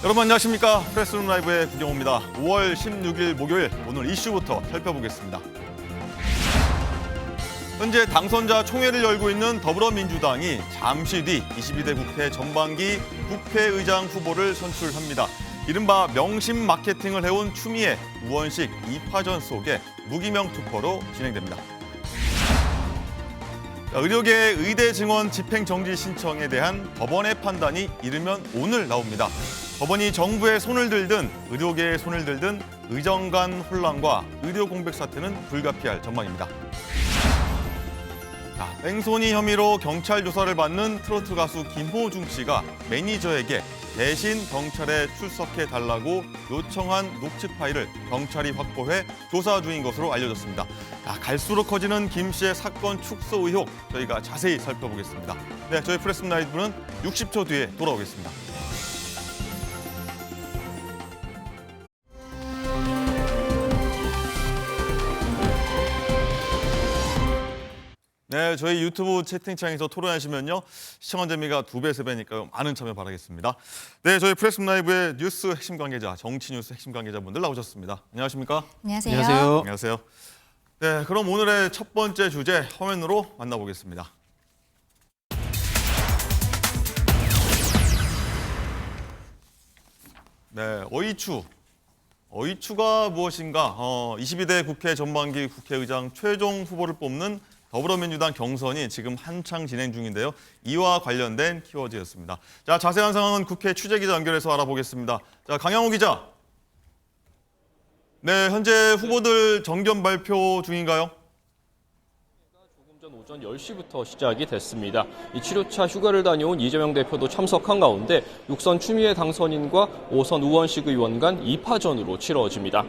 여러분 안녕하십니까? 프레스룸 라이브의 구경호입니다. 5월 16일 목요일 오늘 이슈부터 살펴보겠습니다. 현재 당선자 총회를 열고 있는 더불어민주당이 잠시 뒤 22대 국회 전반기 국회의장 후보를 선출합니다. 이른바 명심 마케팅을 해온 추미애, 우원식 2파전 속에 무기명 투표로 진행됩니다. 의료계 의대 증원 집행정지 신청에 대한 법원의 판단이 이르면 오늘 나옵니다. 법원이 정부의 손을 들든 의료계의 손을 들든 의정 간 혼란과 의료 공백 사태는 불가피할 전망입니다. 뺑소니 혐의로 경찰 조사를 받는 트로트 가수 김호중 씨가 매니저에게 대신 경찰에 출석해달라고 요청한 녹취 파일을 경찰이 확보해 조사 중인 것으로 알려졌습니다. 갈수록 커지는 김 씨의 사건 축소 의혹 저희가 자세히 살펴보겠습니다. 네, 저희 프레스룸 라이브는 60초 뒤에 돌아오겠습니다. 네, 저희 유튜브 채팅창에서 토론하시면요. 시청한 재미가 2배, 3배니까요. 많은 참여 바라겠습니다. 네, 저희 프레스룸 라이브의 뉴스 핵심 관계자, 정치 뉴스 핵심 관계자분들 나오셨습니다. 안녕하십니까? 안녕하세요. 안녕하세요. 안녕하세요. 네, 그럼 오늘의 첫 번째 주제 화면으로 만나보겠습니다. 네, 어이추가 무엇인가? 22대 국회 전반기 국회의장 최종 후보를 뽑는 더불어민주당 경선이 지금 한창 진행 중인데요. 이와 관련된 키워드였습니다. 자, 자세한 상황은 국회 취재기자 연결해서 알아보겠습니다. 자, 강양호 기자. 네, 현재 후보들 정견 발표 중인가요? 조금 전 오전 10시부터 시작이 됐습니다. 이 7호차 휴가를 다녀온 이재명 대표도 참석한 가운데 6선 추미애 당선인과 5선 우원식 의원 간 2파전으로 치러집니다.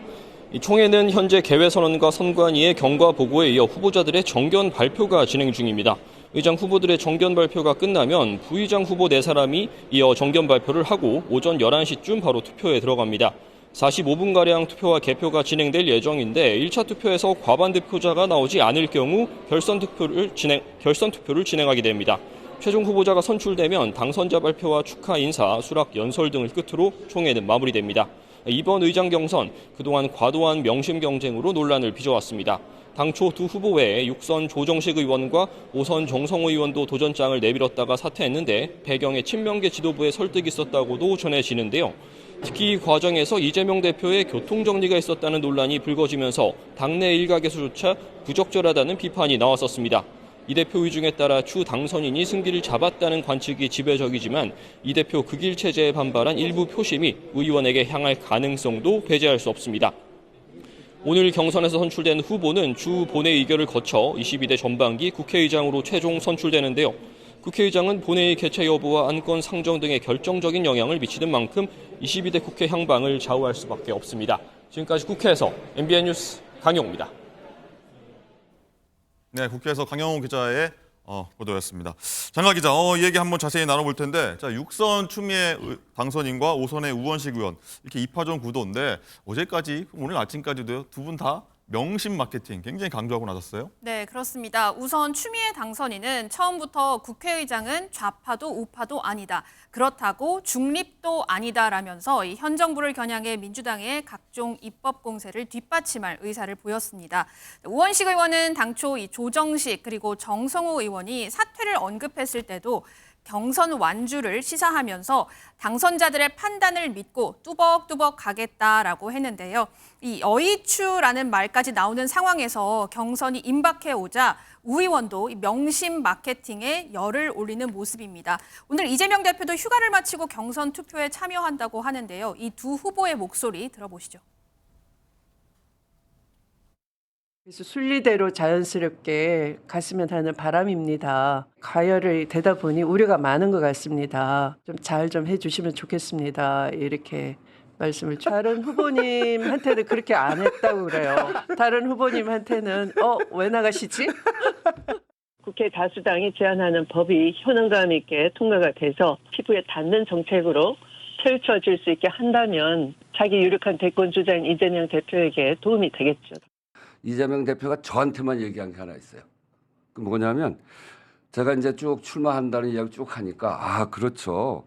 이 총회는 현재 개회선언과 선관위의 경과 보고에 이어 후보자들의 정견 발표가 진행 중입니다. 의장 후보들의 정견 발표가 끝나면 부의장 후보 4사람이 이어 정견 발표를 하고 오전 11시쯤 바로 투표에 들어갑니다. 45분가량 투표와 개표가 진행될 예정인데 1차 투표에서 과반 득표자가 나오지 않을 경우 결선 투표를 진행하게 됩니다. 최종 후보자가 선출되면 당선자 발표와 축하 인사, 수락, 연설 등을 끝으로 총회는 마무리됩니다. 이번 의장 경선 그동안 과도한 명심 경쟁으로 논란을 빚어왔습니다. 당초 두 후보 외에 6선 조정식 의원과 5선 정성호 의원도 도전장을 내밀었다가 사퇴했는데 배경에 친명계 지도부의 설득이 있었다고도 전해지는데요. 특히 이 과정에서 이재명 대표의 교통정리가 있었다는 논란이 불거지면서 당내 일각에서조차 부적절하다는 비판이 나왔었습니다. 이 대표 의중에 따라 추 당선인이 승기를 잡았다는 관측이 지배적이지만 이 대표 극일 체제에 반발한 일부 표심이 의원에게 향할 가능성도 배제할 수 없습니다. 오늘 경선에서 선출된 후보는 주 본회의 의결을 거쳐 22대 전반기 국회의장으로 최종 선출되는데요. 국회의장은 본회의 개최 여부와 안건 상정 등에 결정적인 영향을 미치는 만큼 22대 국회 향방을 좌우할 수밖에 없습니다. 지금까지 국회에서 MBN 뉴스 강용호입니다. 네, 국회에서 강영호 기자의 보도였습니다. 장가 기자, 이 얘기 한번 자세히 나눠볼 텐데, 자, 6선 추미애 당선인과 5선의 우원식 의원 이렇게 2파전 구도인데 어제까지 오늘 아침까지도요 두 분 다 명심 마케팅 굉장히 강조하고 나섰어요. 네, 그렇습니다. 우선 추미애 당선인은 처음부터 국회의장은 좌파도 우파도 아니다. 그렇다고 중립도 아니다라면서 현 정부를 겨냥해 민주당의 각종 입법 공세를 뒷받침할 의사를 보였습니다. 우원식 의원은 당초 이 조정식 그리고 정성호 의원이 사퇴를 언급했을 때도 경선 완주를 시사하면서 당선자들의 판단을 믿고 뚜벅뚜벅 가겠다라고 했는데요. 이 어이추라는 말까지 나오는 상황에서 경선이 임박해 오자 우 의원도 명심 마케팅에 열을 올리는 모습입니다. 오늘 이재명 대표도 휴가를 마치고 경선 투표에 참여한다고 하는데요. 이 두 후보의 목소리 들어보시죠. 그래서 순리대로 자연스럽게 갔으면 하는 바람입니다. 가열이 되다 보니 우려가 많은 것 같습니다. 좀 잘 좀 해주시면 좋겠습니다. 이렇게 말씀을 다른 후보님한테는 그렇게 안 했다고 그래요. 다른 후보님한테는 왜 나가시지? 국회 다수당이 제안하는 법이 효능감 있게 통과가 돼서 피부에 닿는 정책으로 펼쳐질 수 있게 한다면 자기 유력한 대권 주자인 이재명 대표에게 도움이 되겠죠. 이재명 대표가 저한테만 얘기한 게 하나 있어요. 그 뭐냐면 제가 이제 쭉 출마한다는 이야기 쭉 하니까 그렇죠.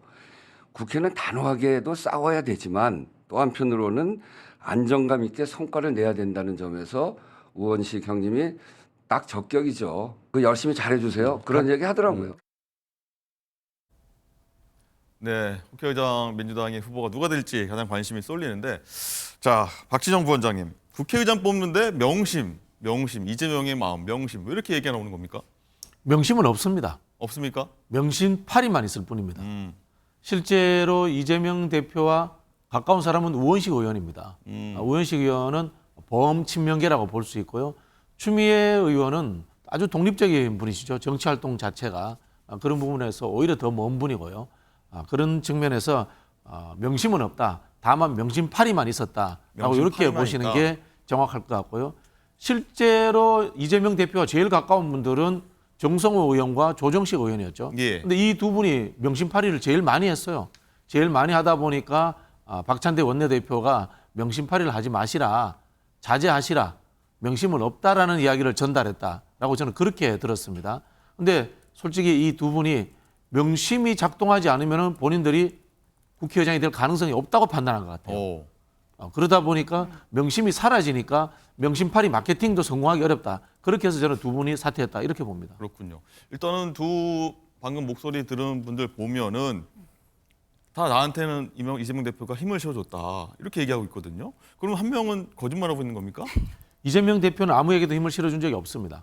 국회는 단호하게도 싸워야 되지만 또 한편으로는 안정감 있게 성과를 내야 된다는 점에서 우원식 형님이 딱 적격이죠. 그 열심히 잘해주세요. 그런 얘기 하더라고요. 네, 국회의장 민주당의 후보가 누가 될지 가장 관심이 쏠리는데, 자, 박지정 부원장님, 국회의장 뽑는데 명심, 이재명의 마음, 명심, 왜 이렇게 얘기가 나오는 겁니까? 명심은 없습니다. 없습니까? 명심팔이만 있을 뿐입니다. 실제로 이재명 대표와 가까운 사람은 우원식 의원입니다. 우원식 의원은 범친명계라고 볼 수 있고요. 추미애 의원은 아주 독립적인 분이시죠. 정치활동 자체가 그런 부분에서 오히려 더 먼 분이고요. 그런 측면에서 명심은 없다. 다만 명심팔이만 있었다라고 이렇게 명심팔이만 보시는 있다. 게 정확할 것 같고요. 실제로 이재명 대표와 제일 가까운 분들은 정성호 의원과 조정식 의원이었죠. 예. 근데 이 두 분이 명심팔이를 제일 많이 했어요. 제일 많이 하다 보니까 박찬대 원내대표가 명심팔이를 하지 마시라, 자제하시라, 명심은 없다라는 이야기를 전달했다라고 저는 그렇게 들었습니다. 근데 솔직히 이 두 분이 명심이 작동하지 않으면 본인들이 국회의장이 될 가능성이 없다고 판단한 것 같아요. 오. 그러다 보니까 명심이 사라지니까 명심팔이 마케팅도 성공하기 어렵다. 그렇게 해서 저는 두 분이 사퇴했다 이렇게 봅니다. 그렇군요. 일단은 방금 목소리 들은 분들 보면은 다 나한테는 이재명 대표가 힘을 실어줬다 이렇게 얘기하고 있거든요. 그럼 한 명은 거짓말하고 있는 겁니까? 이재명 대표는 아무에게도 힘을 실어준 적이 없습니다.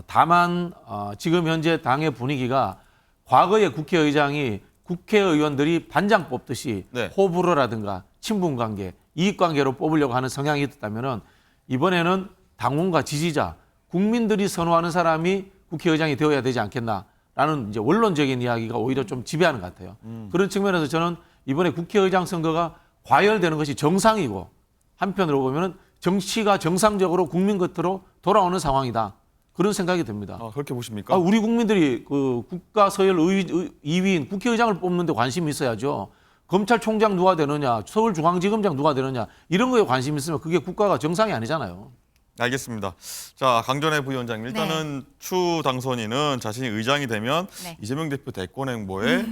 다만 지금 현재 당의 분위기가 과거의 국회의장이 국회의원들이 반장 뽑듯이 네. 호불호라든가 친분관계, 이익관계로 뽑으려고 하는 성향이 있다면 이번에는 당원과 지지자, 국민들이 선호하는 사람이 국회의장이 되어야 되지 않겠나라는 이제 원론적인 이야기가 오히려 좀 지배하는 것 같아요. 그런 측면에서 저는 이번에 국회의장 선거가 과열되는 것이 정상이고 한편으로 보면 정치가 정상적으로 국민 곁으로 돌아오는 상황이다. 그런 생각이 듭니다. 그렇게 보십니까? 우리 국민들이 그 국가 서열 2위인 국회의장을 뽑는 데 관심이 있어야죠. 검찰총장 누가 되느냐, 서울중앙지검장 누가 되느냐 이런 거에 관심이 있으면 그게 국가가 정상이 아니잖아요. 알겠습니다. 자, 강전애 부위원장님, 일단은 추 당선인은 자신이 의장이 되면 네. 이재명 대표 대권 행보에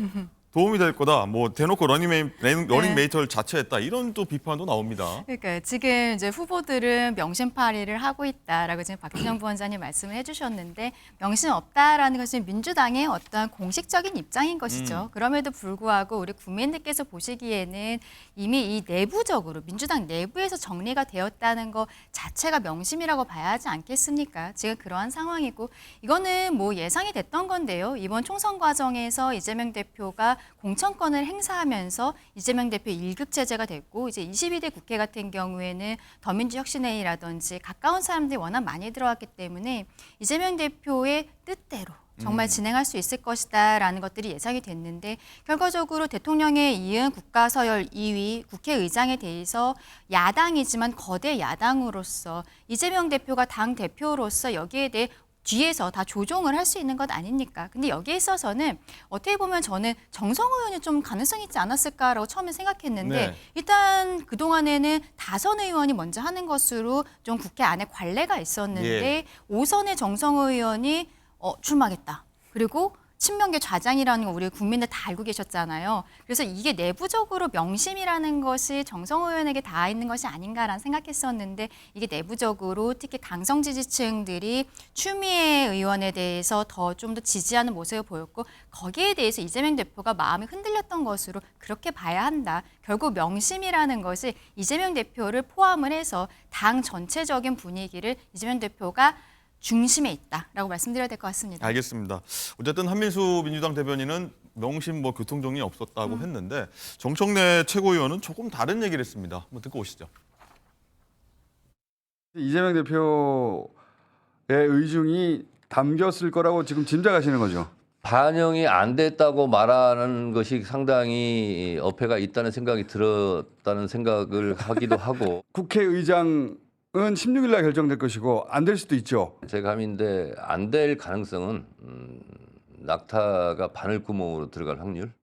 도움이 될 거다. 뭐 대놓고 러닝메이터를 자처했다. 이런 또 비판도 나옵니다. 그러니까 지금 이제 후보들은 명심팔이를 하고 있다라고 지금 박지정 부원장님 말씀을 해주셨는데 명심 없다라는 것은 민주당의 어떤 공식적인 입장인 것이죠. 그럼에도 불구하고 우리 국민들께서 보시기에는 이미 이 내부적으로 민주당 내부에서 정리가 되었다는 것 자체가 명심이라고 봐야 하지 않겠습니까? 지금 그러한 상황이고 이거는 뭐 예상이 됐던 건데요. 이번 총선 과정에서 이재명 대표가 공천권을 행사하면서 이재명 대표 1급 체제가 됐고 이제 22대 국회 같은 경우에는 더민주혁신회의라든지 가까운 사람들이 워낙 많이 들어왔기 때문에 이재명 대표의 뜻대로 정말 진행할 수 있을 것이다라는 것들이 예상이 됐는데 결과적으로 대통령에 이은 국가서열 2위 국회의장에 대해서 야당이지만 거대 야당으로서 이재명 대표가 당 대표로서 여기에 대해 뒤에서 다 조종을 할 수 있는 것 아닙니까? 근데 여기에 있어서는 어떻게 보면 저는 정성호 의원이 좀 가능성이 있지 않았을까라고 처음에 생각했는데 네. 일단 그동안에는 다선 의원이 먼저 하는 것으로 좀 국회 안에 관례가 있었는데 5선의 정성호 의원이 출마하겠다. 그리고 친명계 좌장이라는 거 우리 국민들 다 알고 계셨잖아요. 그래서 이게 내부적으로 명심이라는 것이 정성호 의원에게 닿아 있는 것이 아닌가라는 생각했었는데 이게 내부적으로 특히 강성 지지층들이 추미애 의원에 대해서 좀 더 지지하는 모습을 보였고 거기에 대해서 이재명 대표가 마음이 흔들렸던 것으로 그렇게 봐야 한다. 결국 명심이라는 것이 이재명 대표를 포함을 해서 당 전체적인 분위기를 이재명 대표가 중심에 있다라고 말씀드려야 될 것 같습니다. 알겠습니다. 어쨌든 한민수 민주당 대변인은 명심 교통정리 없었다고 했는데 정청래 최고위원은 조금 다른 얘기를 했습니다. 한번 듣고 오시죠. 이재명 대표의 의중이 담겼을 거라고 지금 짐작하시는 거죠? 반영이 안 됐다고 말하는 것이 상당히 어폐가 있다는 생각이 들었다는 생각을 하기도 하고 국회의장은 16일 날 결정될 것이고 안 될 수도 있죠. 제 감인데 안 될 가능성은 낙타가 바늘구멍으로 들어갈 확률.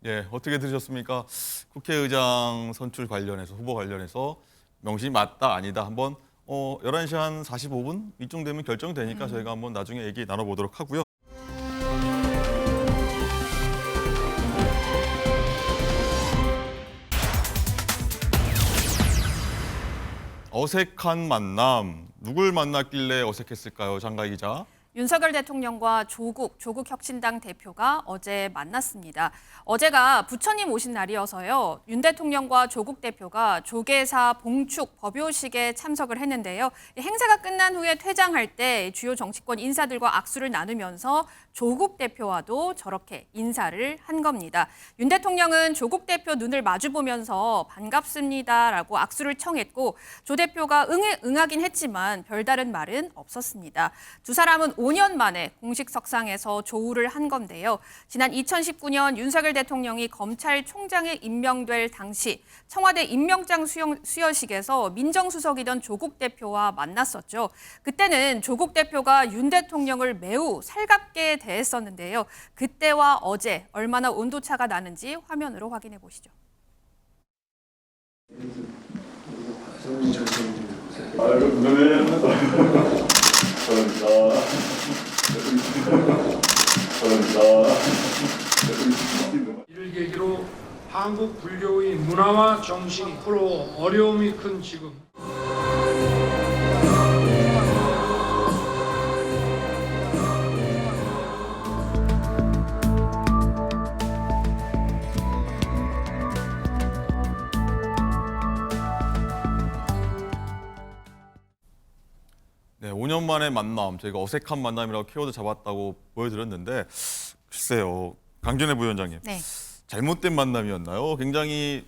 예, 어떻게 들으셨습니까? 국회의장 선출 관련해서 후보 관련해서 명심이 맞다 아니다 한번 11시 한 45분 이쯤 되면 결정되니까 저희가 한번 나중에 얘기 나눠보도록 하고요. 어색한 만남. 누굴 만났길래 어색했을까요, 장가희 기자? 윤석열 대통령과 조국 혁신당 대표가 어제 만났습니다. 어제가 부처님 오신 날이어서요. 윤 대통령과 조국 대표가 조계사 봉축 법요식에 참석을 했는데요. 행사가 끝난 후에 퇴장할 때 주요 정치권 인사들과 악수를 나누면서 조국 대표와도 저렇게 인사를 한 겁니다. 윤 대통령은 조국 대표 눈을 마주보면서 반갑습니다라고 악수를 청했고 조 대표가 응하긴 했지만 별다른 말은 없었습니다. 두 사람은 5년 만에 공식 석상에서 조우를 한 건데요. 지난 2019년 윤석열 대통령이 검찰총장에 임명될 당시 청와대 임명장 수여식에서 민정수석이던 조국 대표와 만났었죠. 그때는 조국 대표가 윤 대통령을 매우 살갑게 대했었는데요. 그때와 어제 얼마나 온도차가 나는지 화면으로 확인해 보시죠. 이를 계기로 한국 불교의 문화와 정신이 앞으로 어려움이 큰 지금 네, 5년 만의 만남, 저희가 어색한 만남이라고 키워드 잡았다고 보여드렸는데 글쎄요, 강준혜 부위원장님. 네. 잘못된 만남이었나요? 굉장히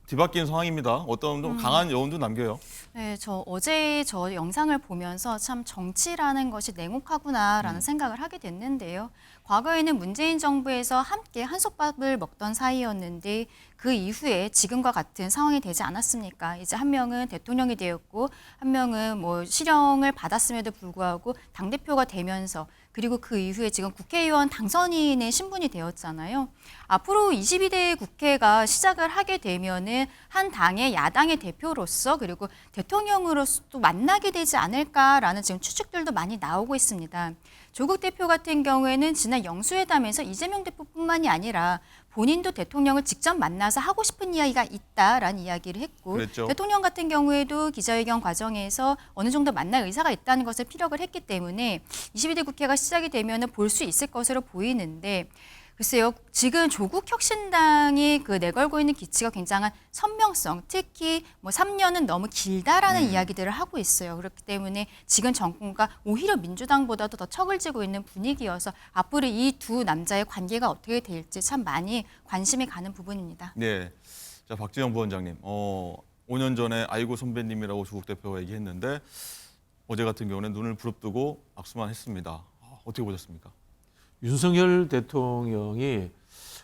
뒤바뀐 상황입니다. 어떤 좀 강한 여운도 남겨요. 네, 어제 영상을 보면서 참 정치라는 것이 냉혹하구나라는 생각을 하게 됐는데요. 과거에는 문재인 정부에서 함께 한솥밥을 먹던 사이였는데 그 이후에 지금과 같은 상황이 되지 않았습니까? 이제 한 명은 대통령이 되었고 한 명은 실형을 받았음에도 불구하고 당대표가 되면서 그리고 그 이후에 지금 국회의원 당선인의 신분이 되었잖아요. 앞으로 22대 국회가 시작을 하게 되면은 한 당의 야당의 대표로서 그리고 대통령으로서 또 만나게 되지 않을까라는 지금 추측들도 많이 나오고 있습니다. 조국 대표 같은 경우에는 지난 영수회담에서 이재명 대표뿐만이 아니라 본인도 대통령을 직접 만나서 하고 싶은 이야기가 있다라는 이야기를 했고 그랬죠. 대통령 같은 경우에도 기자회견 과정에서 어느 정도 만날 의사가 있다는 것을 피력을 했기 때문에 22대 국회가 시작이 되면 볼 수 있을 것으로 보이는데 글쎄요, 지금 조국 혁신당이 내걸고 있는 기치가 굉장한 선명성, 특히 3년은 너무 길다라는 이야기들을 하고 있어요. 그렇기 때문에 지금 정권과 오히려 민주당보다도 더 척을 지고 있는 분위기여서 앞으로 이 두 남자의 관계가 어떻게 될지 참 많이 관심이 가는 부분입니다. 네, 자 박지영 부원장님, 5년 전에 아이고 선배님이라고 조국 대표가 얘기했는데 어제 같은 경우는 눈을 부릅뜨고 악수만 했습니다. 어떻게 보셨습니까? 윤석열 대통령이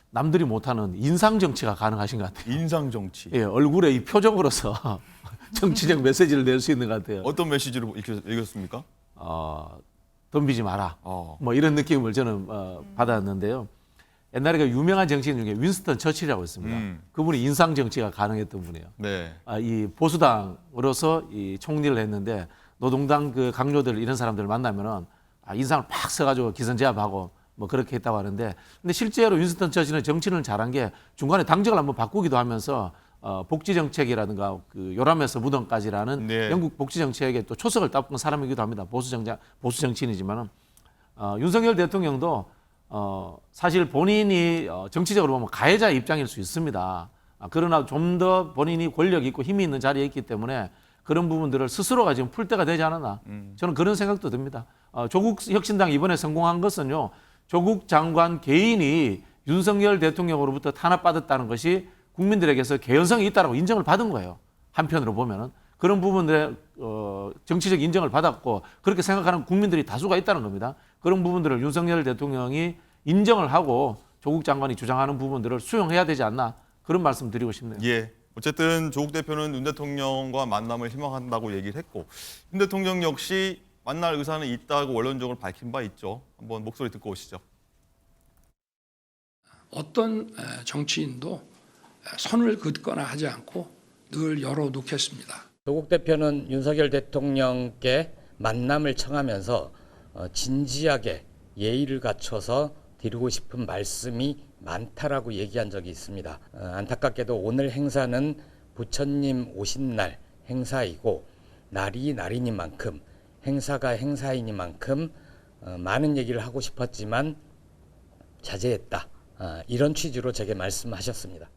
남들이 못하는 인상 정치가 가능하신 것 같아요. 인상 정치. 예, 얼굴에 이 표정으로서 정치적 메시지를 낼 수 있는 것 같아요. 어떤 메시지로 읽었습니까? 덤비지 마라. 이런 느낌을 저는 받았는데요. 옛날에 유명한 정치인 중에 윈스턴 처칠이라고 있습니다. 그분이 인상 정치가 가능했던 분이에요. 네. 이 보수당으로서 이 총리를 했는데 노동당 강요들 이런 사람들을 만나면은 인상을 팍 써가지고 기선제압하고 그렇게 했다고 하는데 근데 실제로 윈스턴 처칠은 정치를 잘한 게 중간에 당적을 한번 바꾸기도 하면서 복지 정책이라든가 요람에서 무덤까지라는 네. 영국 복지 정책에 또 초석을 따쁜 사람이기도 합니다. 보수 정치인이지만은 윤석열 대통령도 사실 본인이 정치적으로 보면 가해자 입장일 수 있습니다. 그러나 좀 더 본인이 권력이 있고 힘이 있는 자리에 있기 때문에 그런 부분들을 스스로가 지금 풀 때가 되지 않았나. 저는 그런 생각도 듭니다. 조국 혁신당 이번에 성공한 것은요. 조국 장관 개인이 윤석열 대통령으로부터 탄압받았다는 것이 국민들에게서 개연성이 있다고 인정을 받은 거예요. 한편으로 보면은. 그런 부분들의 정치적 인정을 받았고 그렇게 생각하는 국민들이 다수가 있다는 겁니다. 그런 부분들을 윤석열 대통령이 인정을 하고 조국 장관이 주장하는 부분들을 수용해야 되지 않나 그런 말씀 드리고 싶네요. 예. 어쨌든 조국 대표는 윤 대통령과 만남을 희망한다고 얘기를 했고 윤 대통령 역시 만날 의사는 있다고 원론적으로 밝힌 바 있죠. 한번 목소리 듣고 오시죠. 어떤 정치인도 선을 긋거나 하지 않고 늘 열어놓겠습니다. 조국 대표는 윤석열 대통령께 만남을 청하면서 진지하게 예의를 갖춰서 드리고 싶은 말씀이 많다라고 얘기한 적이 있습니다. 안타깝게도 오늘 행사는 부처님 오신 날 행사이고 날이 날이니만큼 행사가 행사이니만큼 많은 얘기를 하고 싶었지만 자제했다. 이런 취지로 제게 말씀하셨습니다.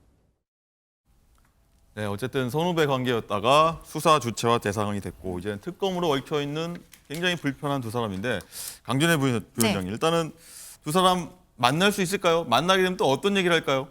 네, 어쨌든 선후배 관계였다가 수사 주체와 대상이 됐고 이제 특검으로 얽혀 있는 굉장히 불편한 두 사람인데 강준혜 부위원장님 일단은 두 사람 만날 수 있을까요? 만나게 되면 또 어떤 얘기를 할까요?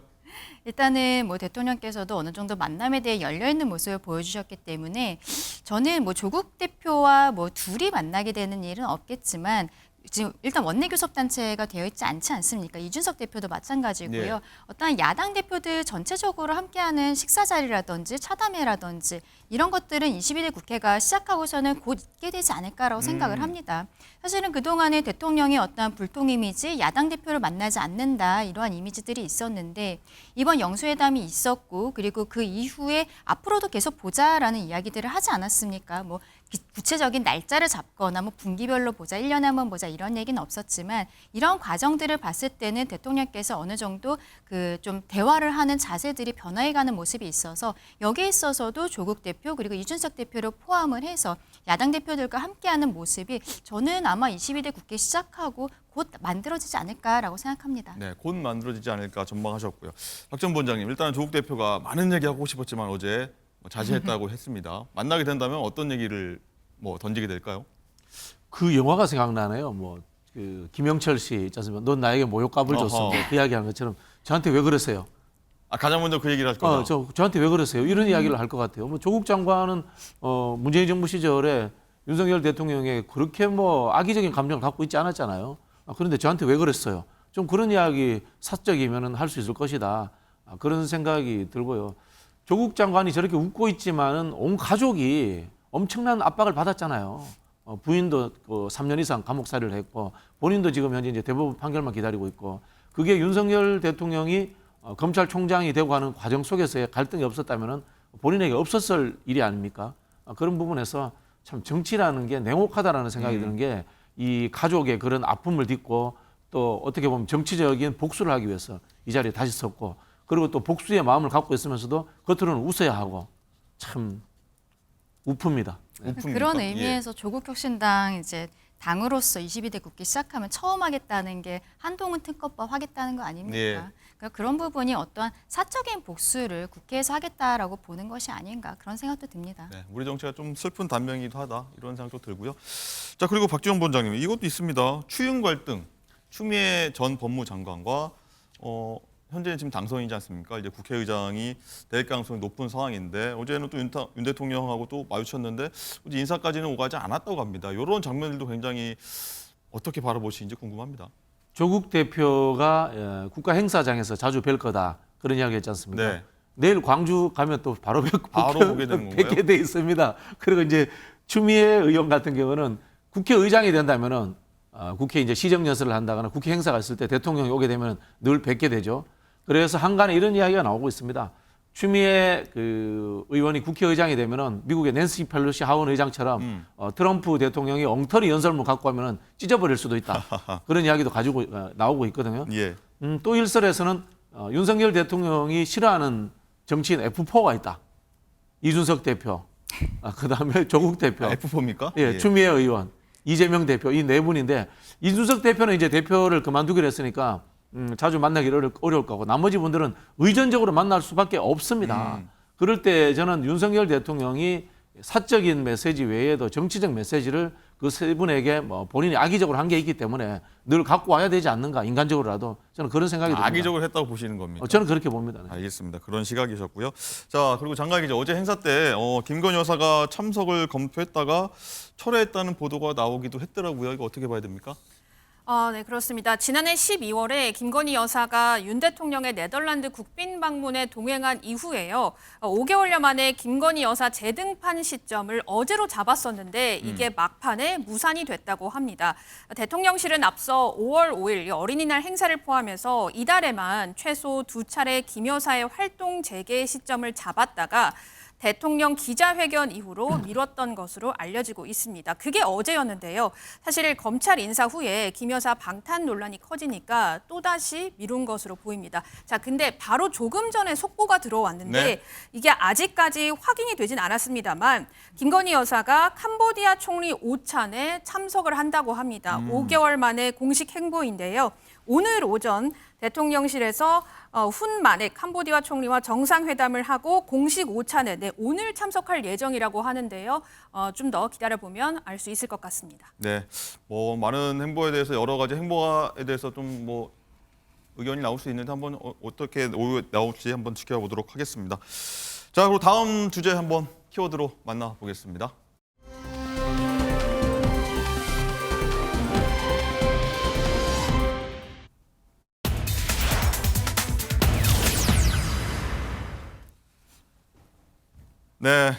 일단은 뭐 대통령께서도 어느 정도 만남에 대해 열려 있는 모습을 보여주셨기 때문에 저는 뭐 조국 대표와 뭐 둘이 만나게 되는 일은 없겠지만 지금 일단 원내교섭단체가 되어 있지 않지 않습니까? 이준석 대표도 마찬가지고요. 네. 어떤 야당 대표들 전체적으로 함께하는 식사 자리라든지 차담회라든지 이런 것들은 22대 국회가 시작하고서는 곧 있게 되지 않을까라고 생각을 합니다. 사실은 그동안에 대통령의 어떤 불통 이미지, 야당 대표를 만나지 않는다 이러한 이미지들이 있었는데 이번 영수회담이 있었고 그리고 그 이후에 앞으로도 계속 보자라는 이야기들을 하지 않았습니까? 뭐 구체적인 날짜를 잡거나 뭐 분기별로 보자, 1년에 한 번 보자 이런 얘기는 없었지만 이런 과정들을 봤을 때는 대통령께서 어느 정도 그 좀 대화를 하는 자세들이 변화해가는 모습이 있어서 여기에 있어서도 조국 대표 그리고 이준석 대표를 포함을 해서 야당 대표들과 함께하는 모습이 저는 아마 22대 국회 시작하고 곧 만들어지지 않을까라고 생각합니다. 네, 곧 만들어지지 않을까 전망하셨고요. 박정 부원장님, 일단 조국 대표가 많은 얘기하고 싶었지만 어제 자제했다고 했습니다. 만나게 된다면 어떤 얘기를 뭐 던지게 될까요? 그 영화가 생각나네요. 뭐 그 김영철 씨 있지 않습니까? 넌 나에게 모욕값을 줬어. 그 이야기하는 것처럼 저한테 왜 그러세요? 가장 먼저 그 얘기를 할 거다. 저한테 왜 그러세요? 이런 이야기를 할 것 같아요. 뭐 조국 장관은 문재인 정부 시절에 윤석열 대통령에 그렇게 뭐 악의적인 감정을 갖고 있지 않았잖아요. 그런데 저한테 왜 그랬어요? 좀 그런 이야기 사적이면은 할 수 있을 것이다. 그런 생각이 들고요. 조국 장관이 저렇게 웃고 있지만은 온 가족이 엄청난 압박을 받았잖아요. 부인도 3년 이상 감옥살이를 했고 본인도 지금 현재 이제 대법원 판결만 기다리고 있고 그게 윤석열 대통령이 검찰총장이 되고 하는 과정 속에서의 갈등이 없었다면은 본인에게 없었을 일이 아닙니까? 그런 부분에서 참 정치라는 게 냉혹하다라는 생각이 드는 게 이 가족의 그런 아픔을 딛고 또 어떻게 보면 정치적인 복수를 하기 위해서 이 자리에 다시 섰고 그리고 또 복수의 마음을 갖고 있으면서도 겉으로는 웃어야 하고 참 우프입니다. 그런 의미에서 조국혁신당 이제 당으로서 22대 국회 시작하면 처음 하겠다는 게 한동훈 특검법 하겠다는 거 아닙니까? 네. 그러니까 그런 부분이 어떠한 사적인 복수를 국회에서 하겠다라고 보는 것이 아닌가 그런 생각도 듭니다. 네, 우리 정치가 좀 슬픈 단면이기도 하다 이런 생각도 들고요. 자 그리고 박지원 본장님 이것도 있습니다. 추윤 갈등, 추미애 전 법무장관과 현재는 지금 당선이지 않습니까? 이제 국회의장이 될 가능성이 높은 상황인데 어제는 또 윤 대통령하고 또 마주쳤는데 인사까지는 오가지 않았다고 합니다. 이런 장면들도 굉장히 어떻게 바라보시는지 궁금합니다. 조국 대표가 국가 행사장에서 자주 뵐 거다 그런 이야기 했지 않습니까? 네. 내일 광주 가면 또 바로 보게 되는 건가요? 뵙게 돼 있습니다. 그리고 이제 추미애 의원 같은 경우는 국회의장이 된다면은 국회 이제 시정연설을 한다거나 국회 행사가 있을 때 대통령이 오게 되면 늘 뵙게 되죠. 그래서 한간에 이런 이야기가 나오고 있습니다. 추미애 그 의원이 국회의장이 되면은 미국의 낸시 펠로시 하원 의장처럼 트럼프 대통령이 엉터리 연설문 갖고 하면은 찢어버릴 수도 있다. 그런 이야기도 가지고 나오고 있거든요. 예. 또 일설에서는 윤석열 대통령이 싫어하는 정치인 F4가 있다. 이준석 대표, 그다음에 조국 대표, F4입니까? 예, 추미애 의원, 이재명 대표 이 네 분인데 이준석 대표는 이제 대표를 그만두기로 했으니까 자주 만나기 어려울 거고 나머지 분들은 의전적으로 만날 수밖에 없습니다. 그럴 때 저는 윤석열 대통령이 사적인 메시지 외에도 정치적 메시지를 그 세 분에게 뭐 본인이 악의적으로 한 게 있기 때문에 늘 갖고 와야 되지 않는가 인간적으로라도 저는 그런 생각이 듭니다. 악의적으로 했다고 보시는 겁니까? 저는 그렇게 봅니다. 네. 알겠습니다. 그런 시각이셨고요. 자 그리고 장관 기자 어제 행사 때 김건희 여사가 참석을 검토했다가 철회했다는 보도가 나오기도 했더라고요. 이거 어떻게 봐야 됩니까? 네, 그렇습니다. 지난해 12월에 김건희 여사가 윤 대통령의 네덜란드 국빈 방문에 동행한 이후에요. 5개월여 만에 김건희 여사 재등판 시점을 어제로 잡았었는데 이게 막판에 무산이 됐다고 합니다. 대통령실은 앞서 5월 5일 어린이날 행사를 포함해서 이달에만 최소 2차례 김 여사의 활동 재개 시점을 잡았다가 대통령 기자회견 이후로 미뤘던 것으로 알려지고 있습니다. 그게 어제였는데요. 사실 검찰 인사 후에 김 여사 방탄 논란이 커지니까 또다시 미룬 것으로 보입니다. 자, 근데 바로 조금 전에 속보가 들어왔는데 네. 이게 아직까지 확인이 되진 않았습니다만 김건희 여사가 캄보디아 총리 오찬에 참석을 한다고 합니다. 5개월 만에 공식 행보인데요. 오늘 오전 대통령실에서 훈 만에 캄보디아 총리와 정상회담을 하고 공식 오찬에 오늘 참석할 예정이라고 하는데요. 좀 더 기다려보면 알 수 있을 것 같습니다. 네, 뭐 많은 행보에 대해서 여러 가지 행보에 대해서 좀 뭐 의견이 나올 수 있는데 한번 어떻게 나올지 한번 지켜보도록 하겠습니다. 자, 그리고 다음 주제 한번 키워드로 만나보겠습니다. 네,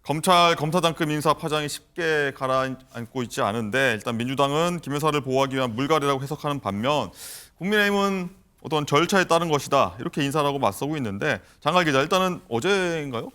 검찰 검사장급 인사 파장이 쉽게 가라앉고 있지 않은데 일단 민주당은 김 여사를 보호하기 위한 물갈이라고 해석하는 반면 국민의힘은 어떤 절차에 따른 것이다 이렇게 인사라고 맞서고 있는데 장할 기자, 일단은 어제인가요?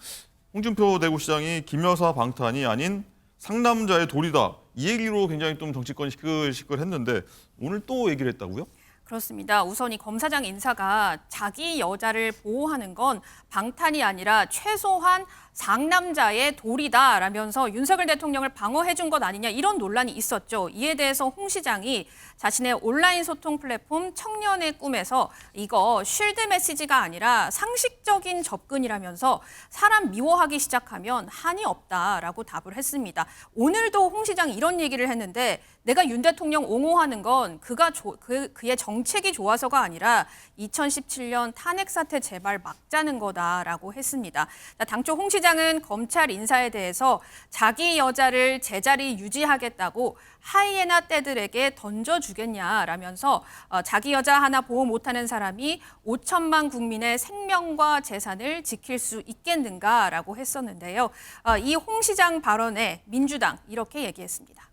홍준표 대구시장이 김 여사 방탄이 아닌 상남자의 도리다 이 얘기로 굉장히 좀 정치권이 시끌시끌했는데 오늘 또 얘기를 했다고요? 그렇습니다. 우선 이 검사장 인사가 자기 여자를 보호하는 건 방탄이 아니라 최소한 상남자의 도리다라면서 윤석열 대통령을 방어해준 것 아니냐 이런 논란이 있었죠. 이에 대해서 홍 시장이 자신의 온라인 소통 플랫폼 청년의 꿈에서 이거 쉴드 메시지가 아니라 상식적인 접근이라면서 사람 미워하기 시작하면 한이 없다라고 답을 했습니다. 오늘도 홍 시장이 이런 얘기를 했는데 내가 윤 대통령 옹호하는 건 그의 정책이 좋아서가 아니라 2017년 탄핵 사태 재발 막자는 거다라고 했습니다. 당초 홍 시장은 검찰 인사에 대해서 자기 여자를 제자리 유지하겠다고 하이에나 떼들에게 던져주겠냐라면서 자기 여자 하나 보호 못하는 사람이 5천만 국민의 생명과 재산을 지킬 수 있겠는가라고 했었는데요. 이 홍 시장 발언에 민주당 이렇게 얘기했습니다.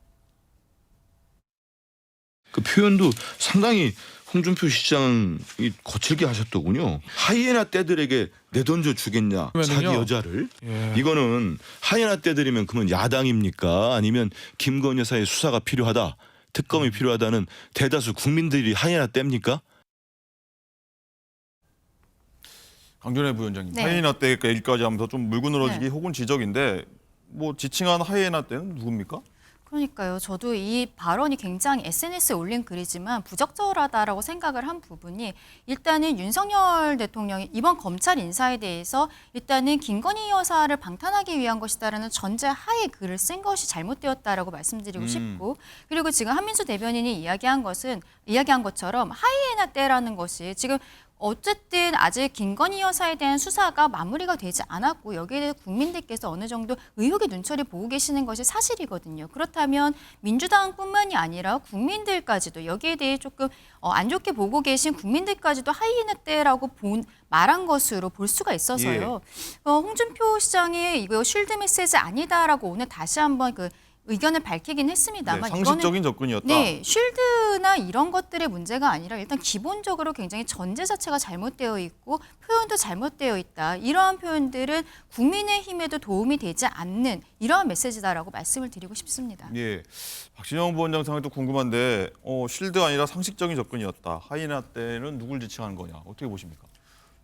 그 표현도 상당히 홍준표 시장이 거칠게 하셨더군요. 하이에나 떼들에게 내던져 주겠냐, 자기 여자를. 이거는 하이에나 떼들이면 그러면 야당입니까? 아니면 김건희 여사의 수사가 필요하다, 특검이 필요하다는 대다수 국민들이 하이에나 떼입니까? 강준혜 부위원장님, 네. 하이에나 떼 얘기까지 하면서 좀 물고 늘어지기 네. 혹은 지적인데 뭐 지칭한 하이에나 떼는 누굽니까? 그러니까요. 저도 이 발언이 굉장히 SNS에 올린 글이지만 부적절하다라고 생각을 한 부분이 일단은 윤석열 대통령이 이번 검찰 인사에 대해서 일단은 김건희 여사를 방탄하기 위한 것이다라는 전제 하에 글을 쓴 것이 잘못되었다라고 말씀드리고 싶고 그리고 지금 한민수 대변인이 이야기한 것처럼 하이에나 때라는 것이 지금 어쨌든 아직 김건희 여사에 대한 수사가 마무리가 되지 않았고 여기에 대해 국민들께서 어느 정도 의혹의 눈초리 보고 계시는 것이 사실이거든요. 그렇다면 민주당뿐만이 아니라 국민들까지도 여기에 대해 조금 안 좋게 보고 계신 국민들까지도 하이에나 때라고 말한 것으로 볼 수가 있어서요. 홍준표 시장이 이거 쉴드 메시지 아니다라고 오늘 다시 한번 의견을 밝히긴 했습니다만 네, 상식적인 접근이었다. 네, 쉴드나 이런 것들의 문제가 아니라 일단 기본적으로 굉장히 전제 자체가 잘못되어 있고 표현도 잘못되어 있다. 이러한 표현들은 국민의힘에도 도움이 되지 않는 이러한 메시지다라고 말씀을 드리고 싶습니다. 예, 박진영 부원장 상황도 궁금한데 쉴드가 아니라 상식적인 접근이었다. 하이에나 떼는 누굴 지칭하는 거냐? 어떻게 보십니까?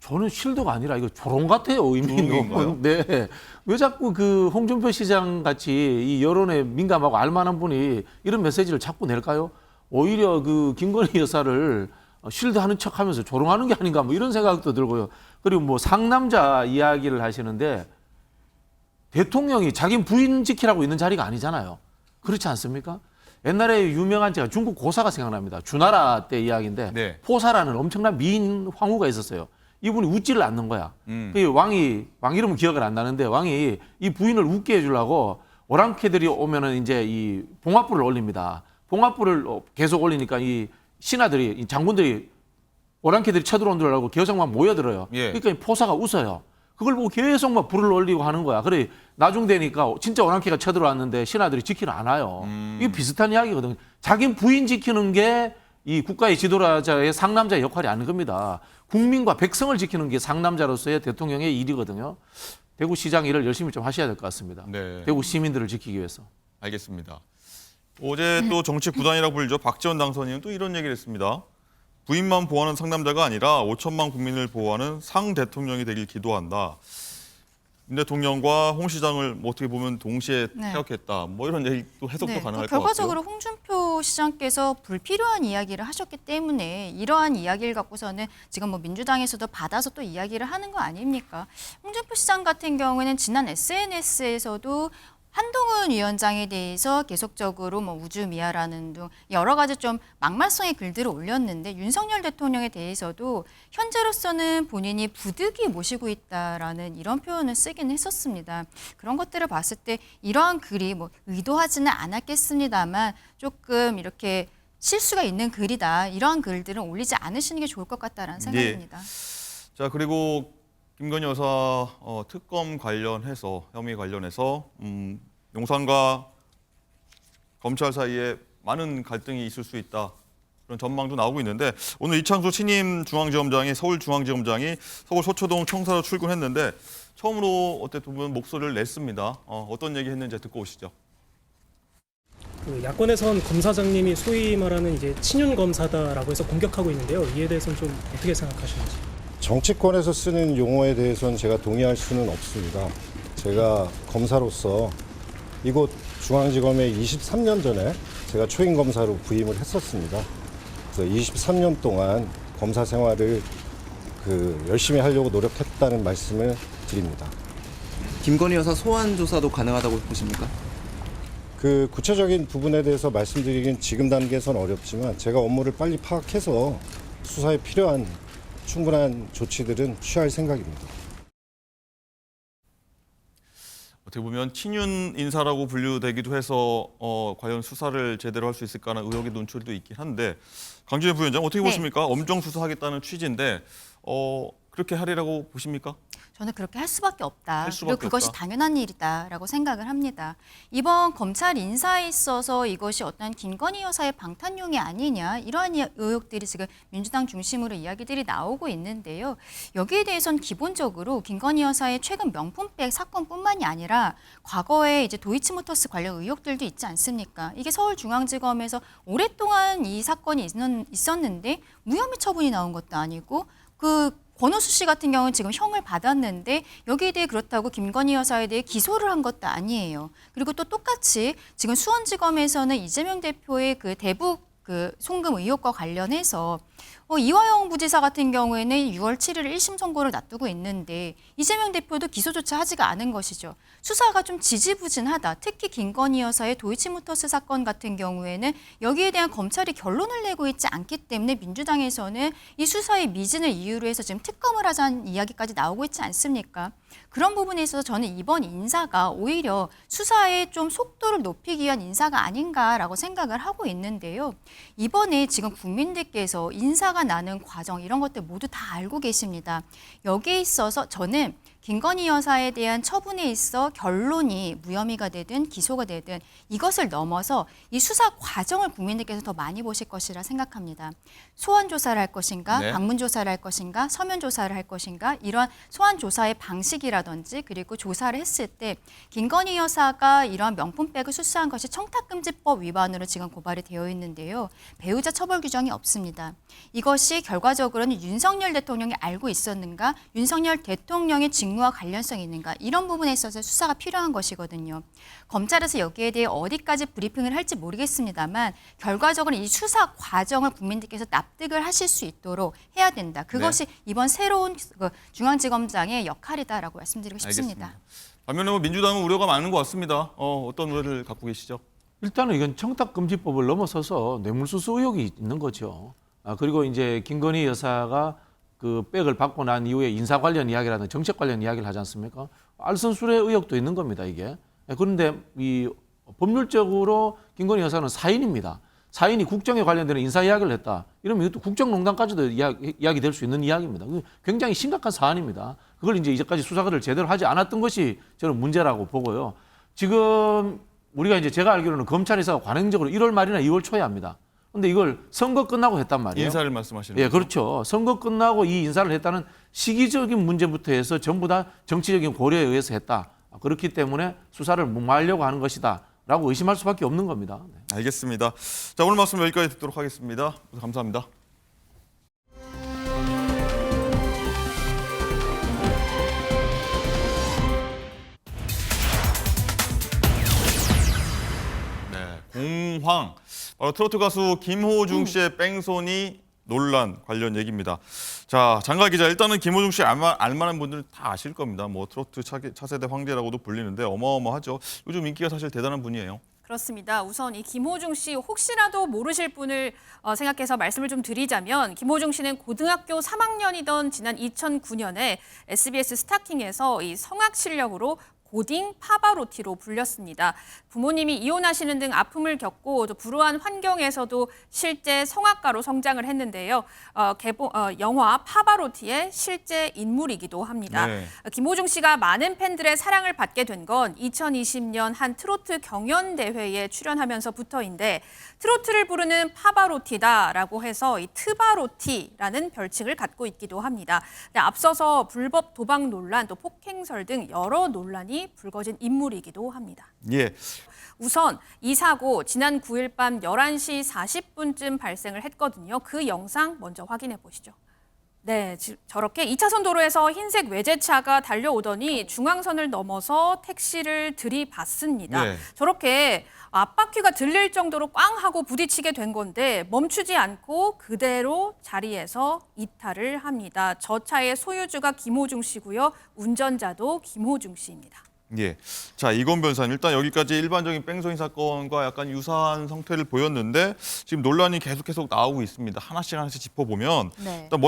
저는 쉴드가 아니라 이거 조롱 같아요. 조롱인가요? 네. 왜 자꾸 그 홍준표 시장 같이 이 여론에 민감하고 알만한 분이 이런 메시지를 자꾸 낼까요? 오히려 그 김건희 여사를 쉴드하는 척하면서 조롱하는 게 아닌가 뭐 이런 생각도 들고요. 그리고 뭐 상남자 이야기를 하시는데 대통령이 자기 부인 지키라고 있는 자리가 아니잖아요. 그렇지 않습니까? 옛날에 유명한 제가 중국 고사가 생각납니다. 주나라 때 이야기인데 네. 포사라는 엄청난 미인 황후가 있었어요. 이분이 웃지를 않는 거야. 그 왕 이름은 기억을 안 나는데 왕이 이 부인을 웃게 해주려고 오랑캐들이 오면은 이제 이 봉화불을 올립니다. 봉화불을 계속 올리니까 이 신하들이, 이 장군들이 오랑캐들이 쳐들어온 줄 알고 계속 막 모여들어요. 예. 그러니까 이 포사가 웃어요. 그걸 보고 계속 막 불을 올리고 하는 거야. 그래 나중 되니까 진짜 오랑캐가 쳐들어왔는데 신하들이 지키러 안 와요. 이게 비슷한 이야기거든요. 자기 부인 지키는 게 이 국가의 지도자의 상남자의 역할이 아닌 겁니다. 국민과 백성을 지키는 게 상남자로서의 대통령의 일이거든요. 대구시장 일을 열심히 좀 하셔야 될 것 같습니다. 네. 대구 시민들을 지키기 위해서. 알겠습니다. 어제 또 정치 구단이라고 불리죠. 박지원 당선인은 또 이런 얘기를 했습니다. 부인만 보호하는 상남자가 아니라 5천만 국민을 보호하는 상 대통령이 되길 기도한다. 윤 대통령과 홍 시장을 뭐 어떻게 보면 동시에 네. 태역했다. 뭐 이런 얘기도 해석도 네, 가능할 것 같고요. 결과적으로 홍준표 시장께서 불필요한 이야기를 하셨기 때문에 이러한 이야기를 갖고서는 지금 뭐 민주당에서도 받아서 또 이야기를 하는 거 아닙니까? 홍준표 시장 같은 경우에는 지난 SNS에서도 한동훈 위원장에 대해서 계속적으로 뭐 우주미아라는 등 여러 가지 좀 막말성의 글들을 올렸는데 윤석열 대통령에 대해서도 현재로서는 본인이 부득이 모시고 있다라는 이런 표현을 쓰긴 했었습니다. 그런 것들을 봤을 때 이러한 글이 뭐 의도하지는 않았겠습니다만 조금 이렇게 실수가 있는 글이다. 이러한 글들은 올리지 않으시는 게 좋을 것 같다라는 생각입니다. 자, 그리고 김건희 여사 특검 관련해서 혐의 관련해서 용산과 검찰 사이에 많은 갈등이 있을 수 있다. 그런 전망도 나오고 있는데 오늘 이창수 신임 중앙지검장이 서울중앙지검장이 서울 서초동 청사로 출근했는데 처음으로 어때 두 분 목소리를 냈습니다. 어떤 얘기 했는지 듣고 오시죠. 그 야권에선 검사장님이 소위 말하는 이제 친윤 검사다라고 해서 공격하고 있는데요. 이에 대해서는 좀 어떻게 생각하시는지? 정치권에서 쓰는 용어에 대해서는 제가 동의할 수는 없습니다. 제가 검사로서 이곳 중앙지검에 23년 전에 제가 초임 검사로 부임을 했었습니다. 그래서 23년 동안 검사 생활을 열심히 하려고 노력했다는 말씀을 드립니다. 김건희 여사 소환 조사도 가능하다고 보십니까? 그 구체적인 부분에 대해서 말씀드리긴 지금 단계에서는 어렵지만 제가 업무를 빨리 파악해서 수사에 필요한 충분한 조치들은 취할 생각입니다. 어떻게 보면 친윤 인사라고 분류되기도 해서 과연 수사를 제대로 할 수 있을까라는 의혹의 논출도 있긴 한데 강준혜 부위원장 어떻게 보십니까? 엄정 수사하겠다는 취지인데 그렇게 하리라고 보십니까? 저는 그렇게 할 수밖에 없다. 할 수밖에 그리고 그것이 없다. 당연한 일이다라고 생각을 합니다. 이번 검찰 인사에 있어서 이것이 어떤 김건희 여사의 방탄용이 아니냐 이러한 의혹들이 지금 민주당 중심으로 이야기들이 나오고 있는데요. 여기에 대해서는 기본적으로 김건희 여사의 최근 명품백 사건뿐만이 아니라 과거에 이제 도이치모터스 관련 의혹들도 있지 않습니까? 이게 서울중앙지검에서 오랫동안 이 사건이 있었는데 무혐의 처분이 나온 것도 아니고 권오수 씨 같은 경우는 지금 형을 받았는데 여기에 대해 그렇다고 김건희 여사에 대해 기소를 한 것도 아니에요. 그리고 또 똑같이 지금 수원지검에서는 이재명 대표의 대북 송금 의혹과 관련해서 이화영 부지사 같은 경우에는 6월 7일 1심 선고를 놔두고 있는데 이재명 대표도 기소조차 하지가 않은 것이죠. 수사가 좀 지지부진하다. 특히 김건희 여사의 도이치모터스 사건 같은 경우에는 여기에 대한 검찰이 결론을 내고 있지 않기 때문에 민주당에서는 이 수사의 미진을 이유로 해서 지금 특검을 하자는 이야기까지 나오고 있지 않습니까? 그런 부분에 있어서 저는 이번 인사가 오히려 수사의 좀 속도를 높이기 위한 인사가 아닌가라고 생각을 하고 있는데요. 이번에 지금 국민들께서 인사가 나는 과정 이런 것들 모두 다 알고 계십니다. 여기에 있어서 저는 김건희 여사에 대한 처분에 있어 결론이 무혐의가 되든 기소가 되든 이것을 넘어서 이 수사 과정을 국민들께서 더 많이 보실 것이라 생각합니다. 소환 조사를 할 것인가, 네. 방문 조사를 할 것인가, 서면 조사를 할 것인가 이러한 소환 조사의 방식이라든지 그리고 조사를 했을 때 김건희 여사가 이러한 명품백을 수수한 것이 청탁금지법 위반으로 지금 고발이 되어 있는데요. 배우자 처벌 규정이 없습니다. 이것이 결과적으로는 윤석열 대통령이 알고 있었는가, 윤석열 대통령의 직무와 관련성이 있는가 이런 부분에 있어서 수사가 필요한 것이거든요. 검찰에서 여기에 대해 어디까지 브리핑을 할지 모르겠습니다만 결과적으로 이 수사 과정을 국민들께서 납득을 하실 수 있도록 해야 된다. 그것이 이번 새로운 중앙지검장의 역할이다라고 말씀드리고 싶습니다. 알겠습니다. 반면에 민주당은 우려가 많은 것 같습니다. 어떤 우려를 갖고 계시죠? 일단은 이건 청탁금지법을 넘어서서 뇌물수수 의혹이 있는 거죠. 그리고 이제 김건희 여사가 그 백을 받고 난 이후에 인사 관련 이야기라든지 정책 관련 이야기를 하지 않습니까? 알선술의 의혹도 있는 겁니다, 이게. 그런데 이 법률적으로 김건희 여사는 사인입니다. 사인이 국정에 관련되는 인사 이야기를 했다. 이러면 이것도 국정농단까지도 이야기될 수 있는 이야기입니다. 굉장히 심각한 사안입니다. 그걸 이제까지 수사를 제대로 하지 않았던 것이 저는 문제라고 보고요. 지금 우리가 제가 알기로는 검찰에서 관행적으로 1월 말이나 2월 초에 합니다. 근데 이걸 선거 끝나고 했단 말이에요. 인사를 말씀하시는 예, 거죠? 그렇죠. 선거 끝나고 이 인사를 했다는 시기적인 문제부터 해서 전부 다 정치적인 고려에 의해서 했다. 그렇기 때문에 수사를 무마하려고 하는 것이다라고 의심할 수밖에 없는 겁니다. 네. 알겠습니다. 자, 오늘 말씀 여기까지 듣도록 하겠습니다. 감사합니다. 네, 공황. 바로 트로트 가수 김호중 씨의 뺑소니 논란 관련 얘기입니다. 자, 장가 기자, 일단은 김호중 씨 알만한 분들은 다 아실 겁니다. 뭐 트로트 차세대 황제라고도 불리는데 어마어마하죠. 요즘 인기가 사실 대단한 분이에요. 그렇습니다. 우선 이 김호중 씨 혹시라도 모르실 분을 생각해서 말씀을 좀 드리자면 김호중 씨는 고등학교 3학년이던 지난 2009년에 SBS 스타킹에서 이 성악 실력으로 고딩 파바로티로 불렸습니다. 부모님이 이혼하시는 등 아픔을 겪고 또 불우한 환경에서도 실제 성악가로 성장을 했는데요. 영화 파바로티의 실제 인물이기도 합니다. 네. 김호중 씨가 많은 팬들의 사랑을 받게 된 건 2020년 한 트로트 경연대회에 출연하면서부터인데 트로트를 부르는 파바로티다라고 해서 이 트바로티라는 별칭을 갖고 있기도 합니다. 네, 앞서서 불법 도박 논란, 또 폭행설 등 여러 논란이 불거진 인물이기도 합니다. 예. 우선 이 사고 지난 9일 밤 11시 40분쯤 발생을 했거든요. 그 영상 먼저 확인해 보시죠. 네, 저렇게 2차선 도로에서 흰색 외제차가 달려오더니 중앙선을 넘어서 택시를 들이받습니다. 네. 저렇게 앞바퀴가 들릴 정도로 꽝 하고 부딪히게 된 건데 멈추지 않고 그대로 자리에서 이탈을 합니다. 저 차의 소유주가 김호중 씨고요. 운전자도 김호중 씨입니다. 예. 자, 이건 변호사님, 일단 여기까지 일반적인 뺑소니 사건과 약간 유사한 형태를 보였는데 지금 논란이 계속 나오고 있습니다. 하나씩 짚어보면 네. 일단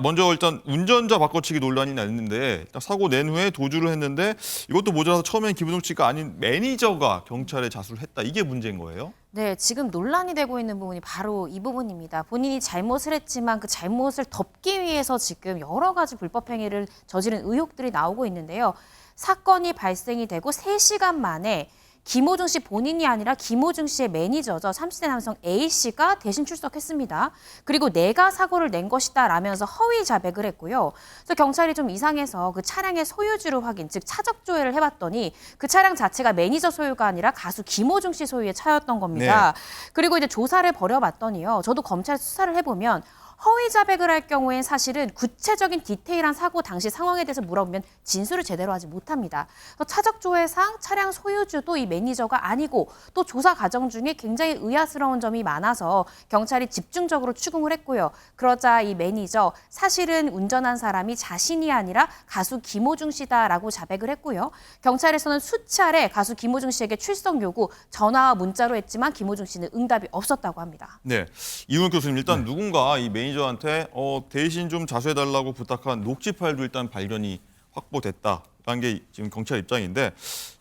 먼저 일단 운전자 바꿔치기 논란이 났는데 일단 사고 낸 후에 도주를 했는데 이것도 모자라서 처음엔 김호중 씨가 아닌 매니저가 경찰에 자수를 했다. 이게 문제인 거예요? 네, 지금 논란이 되고 있는 부분이 바로 이 부분입니다. 본인이 잘못을 했지만 그 잘못을 덮기 위해서 지금 여러 가지 불법 행위를 저지른 의혹들이 나오고 있는데요. 사건이 발생이 되고 3시간 만에 김호중 씨 본인이 아니라 김호중 씨의 매니저죠. 30대 남성 A 씨가 대신 출석했습니다. 그리고 내가 사고를 낸 것이다 라면서 허위 자백을 했고요. 그래서 경찰이 좀 이상해서 그 차량의 소유주를 확인, 즉 차적 조회를 해봤더니 그 차량 자체가 매니저 소유가 아니라 가수 김호중 씨 소유의 차였던 겁니다. 네. 그리고 이제 조사를 벌여봤더니요. 저도 검찰 수사를 해보면 허위 자백을 할 경우엔 사실은 구체적인 디테일한 사고 당시 상황에 대해서 물어보면 진술을 제대로 하지 못합니다. 차적 조회상 차량 소유주도 이 매니저가 아니고 또 조사 과정 중에 굉장히 의아스러운 점이 많아서 경찰이 집중적으로 추궁을 했고요. 그러자 이 매니저 사실은 운전한 사람이 자신이 아니라 가수 김호중 씨다라고 자백을 했고요. 경찰에서는 수차례 가수 김호중 씨에게 출석 요구, 전화와 문자로 했지만 김호중 씨는 응답이 없었다고 합니다. 네. 이훈 교수님, 일단 누군가 이 매니저한테 대신 좀 자수해달라고 부탁한 녹취 파일도 일단 발견이 확보됐다라는 게 지금 경찰 입장인데,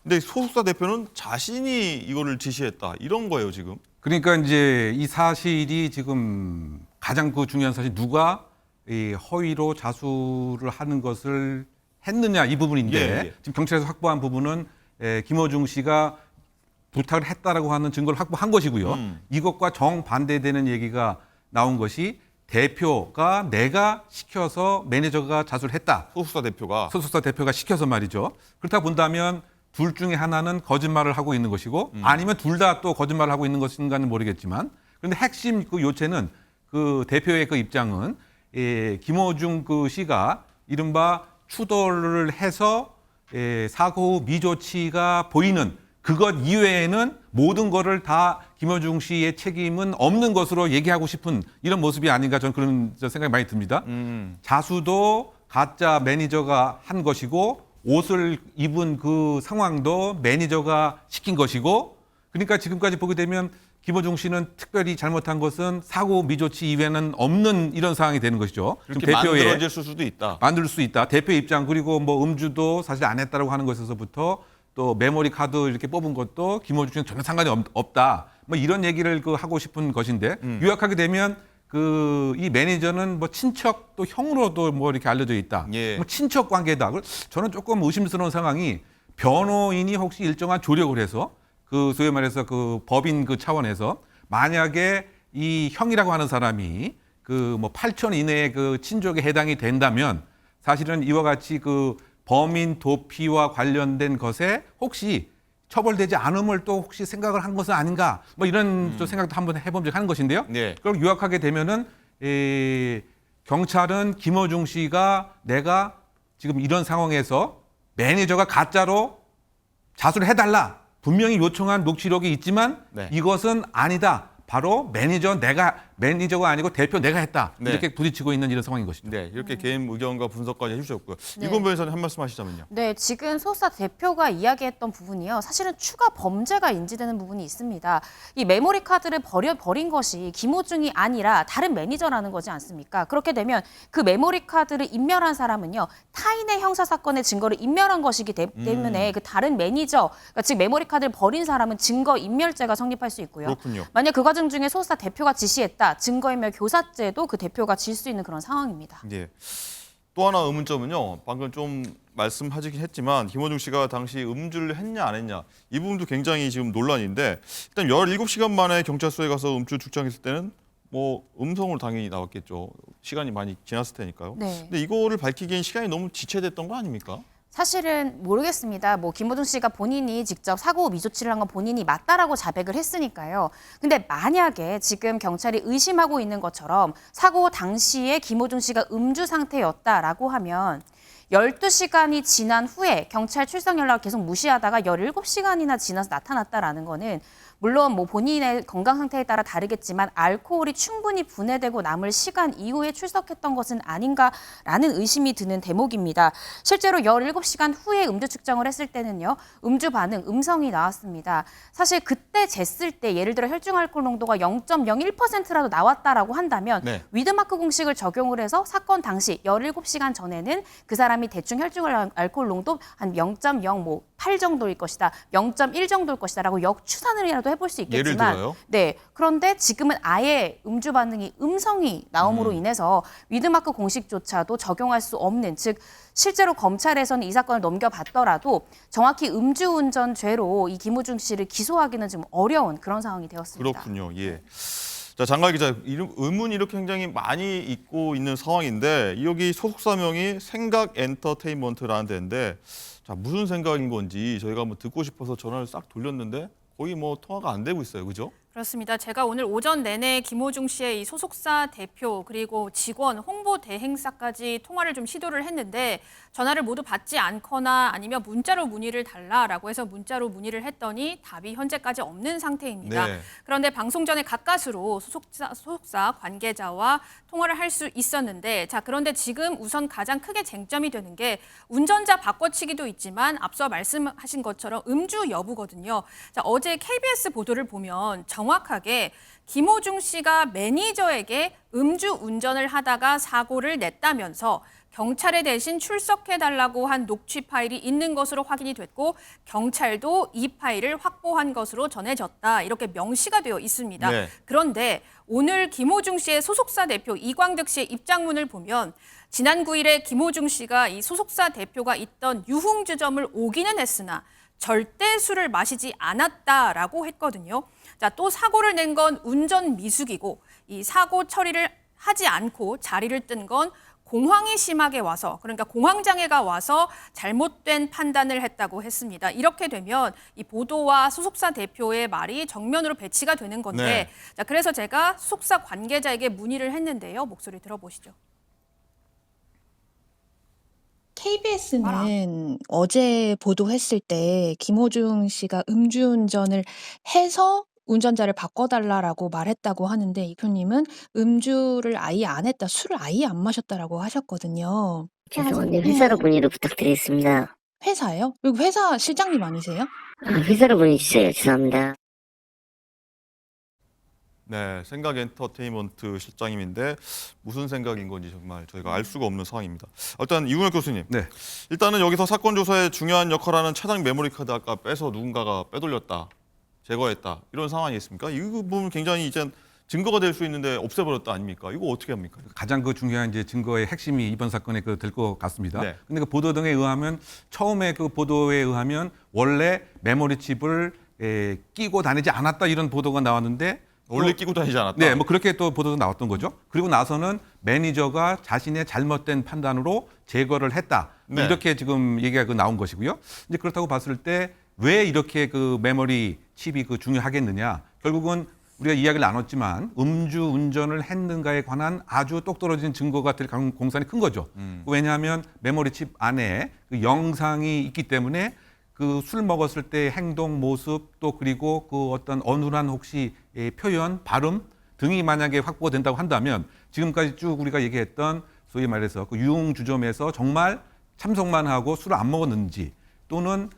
근데 소속사 대표는 자신이 이거를 지시했다 이런 거예요 지금. 그러니까 이제 이 사실이 지금 가장 그 중요한 사실, 누가 이 허위로 자수를 하는 것을 했느냐 이 부분인데, 예. 지금 경찰에서 확보한 부분은 김호중 씨가 부탁을 했다라고 하는 증거를 확보한 것이고요. 이것과 정반대되는 얘기가 나온 것이 대표가 내가 시켜서 매니저가 자수를 했다. 소속사 대표가 시켜서 말이죠. 그렇다 본다면 둘 중에 하나는 거짓말을 하고 있는 것이고 아니면 둘 다 또 거짓말을 하고 있는 것인가는 모르겠지만, 그런데 핵심 그 요체는 그 대표의 그 입장은 김호중 그 씨가 이른바 추돌을 해서 사고 후 미조치가 보이는 그것 이외에는 모든 거를 다 김호중 씨의 책임은 없는 것으로 얘기하고 싶은 이런 모습이 아닌가, 저는 그런 생각이 많이 듭니다. 자수도 가짜 매니저가 한 것이고 옷을 입은 그 상황도 매니저가 시킨 것이고, 그러니까 지금까지 보게 되면 김호중 씨는 특별히 잘못한 것은 사고 미조치 이외에는 없는 이런 상황이 되는 것이죠. 그렇게 만들어질 수도 있다. 만들 수 있다. 대표 입장, 그리고 뭐 음주도 사실 안 했다라고 하는 것에서부터 또 메모리 카드 이렇게 뽑은 것도 김호중 씨는 전혀 상관이 없다. 뭐 이런 얘기를 하고 싶은 것인데, 요약하게 되면 이 매니저는 뭐 친척 또 형으로도 뭐 이렇게 알려져 있다. 예. 뭐 친척 관계다. 저는 조금 의심스러운 상황이, 변호인이 혹시 일정한 조력을 해서 그 소위 말해서 그 법인 그 차원에서 만약에 이 형이라고 하는 사람이 그 뭐 8천 이내의 그 친족에 해당이 된다면 사실은 이와 같이 그 범인 도피와 관련된 것에 혹시 처벌되지 않음을 또 혹시 생각을 한 것은 아닌가 뭐 이런 또 생각도 한번 해보는 것인데요. 네. 그걸 요약하게 되면은 경찰은 김어중 씨가 내가 지금 이런 상황에서 매니저가 가짜로 자수를 해달라 분명히 요청한 녹취록이 있지만 네. 이것은 아니다. 바로 매니저가 아니고 대표 내가 했다. 네. 이렇게 부딪히고 있는 이런 상황인 것입니다. 네, 이렇게 개인 의견과 분석까지 해주셨고요. 네. 이건 변호사님 한 말씀 하시자면요. 네, 지금 소속사 대표가 이야기했던 부분이요. 사실은 추가 범죄가 인지되는 부분이 있습니다. 이 메모리 카드를 버린 것이 김호중이 아니라 다른 매니저라는 거지 않습니까? 그렇게 되면 그 메모리 카드를 인멸한 사람은요. 타인의 형사 사건의 증거를 인멸한 것이기 때문에 그 다른 매니저, 그러니까 즉 메모리 카드를 버린 사람은 증거 인멸죄가 성립할 수 있고요. 그렇군요. 만약 그 과정 중에 소속사 대표가 지시했다. 증거인멸 교사죄도 그 대표가 질 수 있는 그런 상황입니다. 예. 또 하나 의문점은요. 방금 좀 말씀하시긴 했지만 김호중 씨가 당시 음주를 했냐 안 했냐 이 부분도 굉장히 지금 논란인데 일단 17시간 만에 경찰서에 가서 음주 측정했을 때는 뭐 음성으로 당연히 나왔겠죠. 시간이 많이 지났을 테니까요. 네. 근데 이거를 밝히기엔 시간이 너무 지체됐던 거 아닙니까? 사실은 모르겠습니다. 뭐 김호중 씨가 본인이 직접 사고 미조치를 한 건 본인이 맞다라고 자백을 했으니까요. 근데 만약에 지금 경찰이 의심하고 있는 것처럼 사고 당시에 김호중 씨가 음주 상태였다라고 하면 12시간이 지난 후에 경찰 출석 연락을 계속 무시하다가 17시간이나 지나서 나타났다라는 거는 물론 뭐 본인의 건강 상태에 따라 다르겠지만 알코올이 충분히 분해되고 남을 시간 이후에 출석했던 것은 아닌가라는 의심이 드는 대목입니다. 실제로 17시간 후에 음주 측정을 했을 때는요. 음주 반응 음성이 나왔습니다. 사실 그때 쟀을 때 예를 들어 혈중 알코올 농도가 0.01%라도 나왔다라고 한다면 네. 위드마크 공식을 적용을 해서 사건 당시 17시간 전에는 그 사람이 대충 혈중 알코올 농도 한 0.08 정도일 것이다. 0.1 정도일 것이다라고 역추산을이라도 해볼 수 있겠지만 예를 들어요? 네. 그런데 지금은 아예 음주 반응이 음성이 나옴으로 인해서 위드마크 공식조차도 적용할 수 없는 즉 실제로 검찰에서는 이 사건을 넘겨봤더라도 정확히 음주운전죄로 이 김호중 씨를 기소하기는 좀 어려운 그런 상황이 되었습니다. 그렇군요. 예. 자, 장갈 기자, 의문이 이렇게 굉장히 많이 있고 있는 상황인데 여기 소속사명이 생각 엔터테인먼트라는 데인데 자, 무슨 생각인 건지 저희가 한번 듣고 싶어서 전화를 싹 돌렸는데 거의 뭐 통화가 안 되고 있어요. 그죠? 그렇습니다. 제가 오늘 오전 내내 김호중 씨의 이 소속사 대표 그리고 직원 홍보 대행사까지 통화를 좀 시도를 했는데 전화를 모두 받지 않거나 아니면 문자로 문의를 달라라고 해서 문자로 문의를 했더니 답이 현재까지 없는 상태입니다. 네. 그런데 방송 전에 가까스로 소속사 관계자와 통화를 할 수 있었는데 자 그런데 지금 우선 가장 크게 쟁점이 되는 게 운전자 바꿔치기도 있지만 앞서 말씀하신 것처럼 음주 여부거든요. 자 어제 KBS 보도를 보면 정확하게 김호중 씨가 매니저에게 음주 운전을 하다가 사고를 냈다면서 경찰에 대신 출석해달라고 한 녹취 파일이 있는 것으로 확인이 됐고 경찰도 이 파일을 확보한 것으로 전해졌다. 이렇게 명시가 되어 있습니다. 네. 그런데 오늘 김호중 씨의 소속사 대표 이광득 씨의 입장문을 보면 지난 9일에 김호중 씨가 이 소속사 대표가 있던 유흥주점을 오기는 했으나 절대 술을 마시지 않았다라고 했거든요. 자, 또 사고를 낸 건 운전 미숙이고 이 사고 처리를 하지 않고 자리를 뜬 건 공황이 심하게 와서 그러니까 공황장애가 와서 잘못된 판단을 했다고 했습니다. 이렇게 되면 이 보도와 소속사 대표의 말이 정면으로 배치가 되는 건데 네. 자, 그래서 제가 소속사 관계자에게 문의를 했는데요. 목소리 들어보시죠. KBS는 어제 보도했을 때 김호중 씨가 음주운전을 해서 운전자를 바꿔달라라고 말했다고 하는데 이 대표님은 음주를 아예 안 했다, 술을 아예 안 마셨다라고 하셨거든요. 죄송한데 회사로 문의를 부탁드리겠습니다. 회사요? 여기 회사 실장님 아니세요? 회사로 문의 주세요. 죄송합니다. 네, 생각 엔터테인먼트 실장님인데 무슨 생각인 건지 정말 저희가 알 수가 없는 상황입니다. 일단 이gun혁 교수님, 네. 일단은 여기서 사건 조사에 중요한 역할을 하는 차량 메모리 카드 아까 빼서 누군가가 빼돌렸다, 제거했다 이런 상황이 있습니까? 이 부분 굉장히 이제 증거가 될 수 있는데 없애버렸다 아닙니까? 이거 어떻게 합니까? 가장 그 중요한 이제 증거의 핵심이 이번 사건에 될 것 같습니다. 네. 근데 그 보도 등에 의하면 처음에 그 보도에 의하면 원래 메모리 칩을 끼고 다니지 않았다 이런 보도가 나왔는데 원래 끼고 다니지 않았다. 네, 뭐 그렇게 또 보도도 나왔던 거죠. 그리고 나서는 매니저가 자신의 잘못된 판단으로 제거를 했다. 네. 이렇게 지금 얘기가 나온 것이고요. 이제 그렇다고 봤을 때 왜 이렇게 그 메모리 칩이 중요하겠느냐? 결국은 우리가 이야기를 나눴지만 음주 운전을 했는가에 관한 아주 똑 떨어진 증거가 될 공산이 큰 거죠. 왜냐하면 메모리 칩 안에 그 영상이 있기 때문에 그 술 먹었을 때 행동, 모습 또 그리고 그 어떤 어눌한 혹시 표현, 발음 등이 만약에 확보된다고 한다면 지금까지 쭉 우리가 얘기했던 소위 말해서 그 유흥주점에서 정말 참석만 하고 술을 안 먹었는지 또는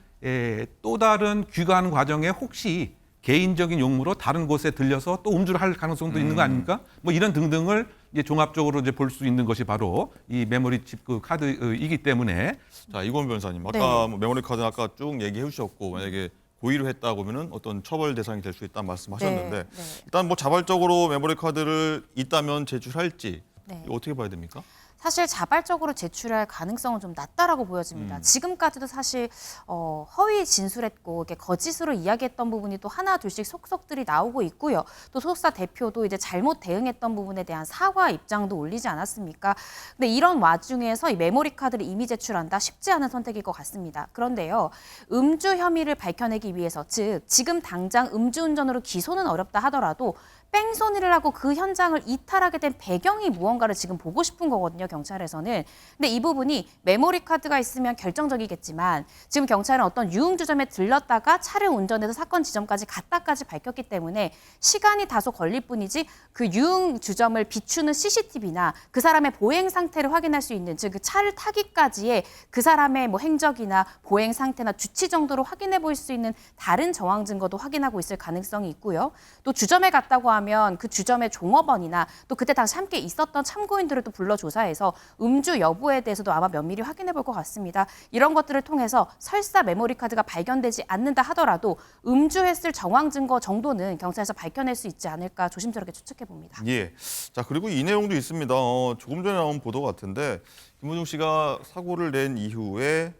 또 다른 귀가하는 과정에 혹시 개인적인 용무로 다른 곳에 들려서 또 음주를 할 가능성도 있는 거 아닙니까? 뭐 이런 등등을 이제 종합적으로 이제 볼 수 있는 것이 바로 이 메모리 칩 그 카드이기 때문에. 자, 이건 변호사님, 아까 네. 뭐 메모리 카드 아까 쭉 얘기해 주셨고 만약에 고의로 했다고 하면은 어떤 처벌 대상이 될 수 있다는 말씀하셨는데 네, 네. 일단 뭐 자발적으로 메모리 카드를 있다면 제출할지 네. 이거 어떻게 봐야 됩니까? 사실 자발적으로 제출할 가능성은 좀 낮다라고 보여집니다. 지금까지도 사실 허위 진술했고 이게 거짓으로 이야기했던 부분이 또 하나 둘씩 속속들이 나오고 있고요. 또 소속사 대표도 이제 잘못 대응했던 부분에 대한 사과 입장도 올리지 않았습니까? 근데 이런 와중에서 이 메모리 카드를 이미 제출한다 쉽지 않은 선택일 것 같습니다. 그런데요, 음주 혐의를 밝혀내기 위해서 즉 지금 당장 음주운전으로 기소는 어렵다 하더라도 뺑소니를 하고 그 현장을 이탈하게 된 배경이 무언가를 지금 보고 싶은 거거든요, 경찰에서는. 근데 이 부분이 메모리 카드가 있으면 결정적이겠지만 지금 경찰은 어떤 유흥주점에 들렀다가 차를 운전해서 사건 지점까지 갔다까지 밝혔기 때문에 시간이 다소 걸릴 뿐이지 그 유흥주점을 비추는 CCTV나 그 사람의 보행 상태를 확인할 수 있는 즉 그 차를 타기까지의 그 사람의 뭐 행적이나 보행 상태나 주치 정도로 확인해 볼 수 있는 다른 정황 증거도 확인하고 있을 가능성이 있고요. 또 주점에 갔다고 하면 그 주점의 종업원이나 또 그때 당시 함께 있었던 참고인들을 또 불러 조사해서 음주 여부에 대해서도 아마 면밀히 확인해 볼 것 같습니다. 이런 것들을 통해서 설사 메모리 카드가 발견되지 않는다 하더라도 음주했을 정황 증거 정도는 경찰에서 밝혀낼 수 있지 않을까 조심스럽게 추측해 봅니다. 예. 자, 그리고 이 내용도 있습니다. 조금 전에 나온 보도 같은데 김호중 씨가 사고를 낸 이후에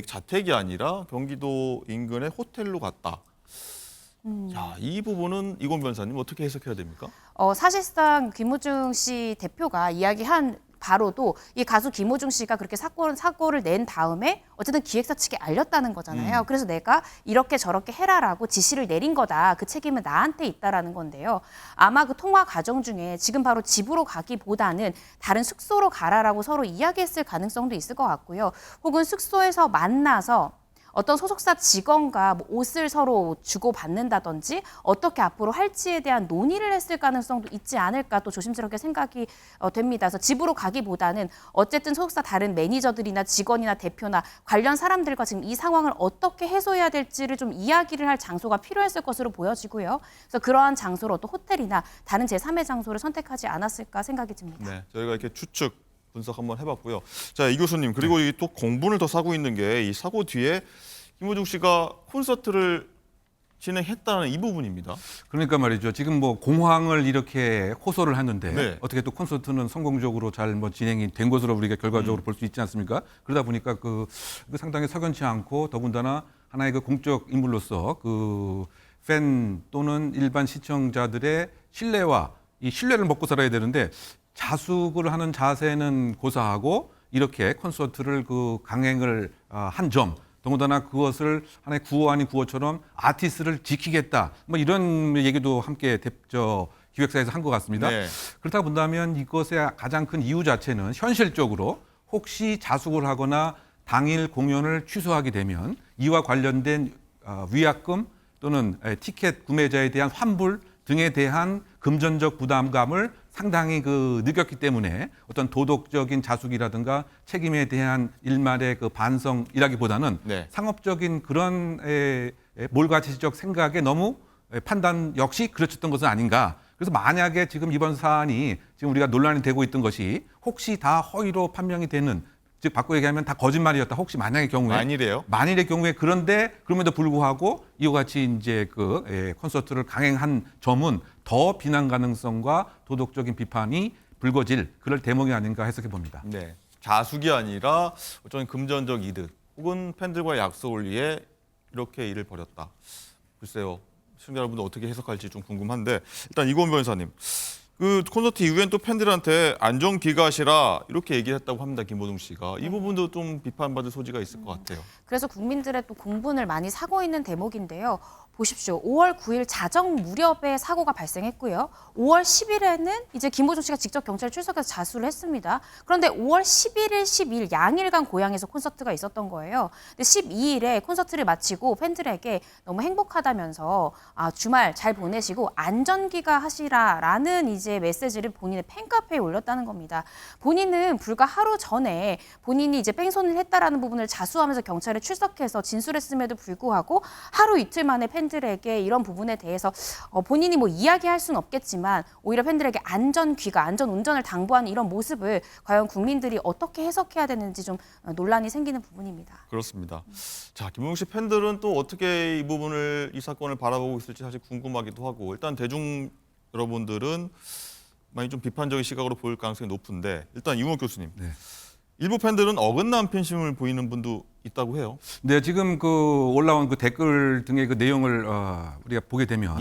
자택이 아니라 경기도 인근의 호텔로 갔다. 자, 이 부분은 이건 변호사님 어떻게 해석해야 됩니까? 사실상 김호중 씨 대표가 이야기한 바로도 이 가수 김호중 씨가 그렇게 사고를 낸 다음에 어쨌든 기획사 측에 알렸다는 거잖아요. 그래서 내가 이렇게 저렇게 해라라고 지시를 내린 거다. 그 책임은 나한테 있다라는 건데요. 아마 그 통화 과정 중에 지금 바로 집으로 가기보다는 다른 숙소로 가라라고 서로 이야기했을 가능성도 있을 것 같고요. 혹은 숙소에서 만나서 어떤 소속사 직원과 뭐 옷을 서로 주고받는다든지 어떻게 앞으로 할지에 대한 논의를 했을 가능성도 있지 않을까 또 조심스럽게 생각이 됩니다. 그래서 집으로 가기보다는 어쨌든 소속사 다른 매니저들이나 직원이나 대표나 관련 사람들과 지금 이 상황을 어떻게 해소해야 될지를 좀 이야기를 할 장소가 필요했을 것으로 보여지고요. 그래서 그러한 장소로 또 호텔이나 다른 제3의 장소를 선택하지 않았을까 생각이 듭니다. 네, 저희가 이렇게 추측 분석 한번 해봤고요. 자, 이 교수님 그리고 이 또 공분을 더 사고 있는 게 이 사고 뒤에 김호중 씨가 콘서트를 진행했다는 이 부분입니다. 그러니까 말이죠. 지금 뭐 공황을 이렇게 호소를 하는데 네. 어떻게 또 콘서트는 성공적으로 잘 뭐 진행이 된 것으로 우리가 결과적으로 볼 수 있지 않습니까? 그러다 보니까 그 상당히 석연치 않고 더군다나 하나의 그 공적 인물로서 그 팬 또는 일반 시청자들의 신뢰와 이 신뢰를 먹고 살아야 되는데 자숙을 하는 자세는 고사하고 이렇게 콘서트를 그 강행을 한 점. 더군다나 그것을 하나의 구호 아닌 구호처럼 아티스트를 지키겠다. 뭐 이런 얘기도 함께 기획사에서 한 것 같습니다. 네. 그렇다 본다면 이것의 가장 큰 이유 자체는 현실적으로 혹시 자숙을 하거나 당일 공연을 취소하게 되면 이와 관련된 위약금 또는 티켓 구매자에 대한 환불 등에 대한 금전적 부담감을 상당히 느꼈기 때문에 어떤 도덕적인 자숙이라든가 책임에 대한 일말의 그 반성이라기보다는 네. 상업적인 그런 몰가치적 생각에 너무 판단 역시 그르쳤던 것은 아닌가. 그래서 만약에 지금 이번 사안이 지금 우리가 논란이 되고 있던 것이 혹시 다 허위로 판명이 되는 즉 바꿔 얘기하면 다 거짓말이었다. 혹시 만약의 경우에 만일의 경우에 그런데 그럼에도 불구하고 이와 같이 이제 콘서트를 강행한 점은 더 비난 가능성과 도덕적인 비판이 불거질 그럴 대목이 아닌가 해석해 봅니다. 네, 자숙이 아니라 어떤 금전적 이득 혹은 팬들과의 약속을 위해 이렇게 일을 벌였다. 글쎄요, 시청자 여러분들 어떻게 해석할지 좀 궁금한데 일단 이고은 변호사님. 그 콘서트 이후엔 또 팬들한테 안전귀가시라 이렇게 얘기했다고 합니다. 김호중 씨가. 이 부분도 좀 비판받을 소지가 있을 것 같아요. 그래서 국민들의 또 공분을 많이 사고 있는 대목인데요. 보십시오. 5월 9일 자정 무렵에 사고가 발생했고요. 5월 10일에는 이제 김호중 씨가 직접 경찰에 출석해서 자수를 했습니다. 그런데 5월 11일, 12일 양일간 고향에서 콘서트가 있었던 거예요. 근데 12일에 콘서트를 마치고 팬들에게 너무 행복하다면서 주말 잘 보내시고 안전귀가 하시라라는 이제 메시지를 본인의 팬카페에 올렸다는 겁니다. 본인은 불과 하루 전에 본인이 이제 뺑소니를 했다라는 부분을 자수하면서 경찰에 출석해서 진술했음에도 불구하고 하루 이틀 만에 팬들에게 이런 부분에 대해서 본인이 뭐 이야기할 수는 없겠지만 오히려 팬들에게 안전귀가, 안전운전을 당부하는 이런 모습을 과연 국민들이 어떻게 해석해야 되는지 좀 논란이 생기는 부분입니다. 그렇습니다. 자, 김호중 씨 팬들은 또 어떻게 이 사건을 바라보고 있을지 사실 궁금하기도 하고 일단 대중 여러분들은 많이 좀 비판적인 시각으로 보일 가능성이 높은데 일단 이웅혁 교수님. 네. 일부 팬들은 어긋난 팬심을 보이는 분도 있다고 해요. 네, 지금 그 올라온 그 댓글 등의 그 내용을 우리가 보게 되면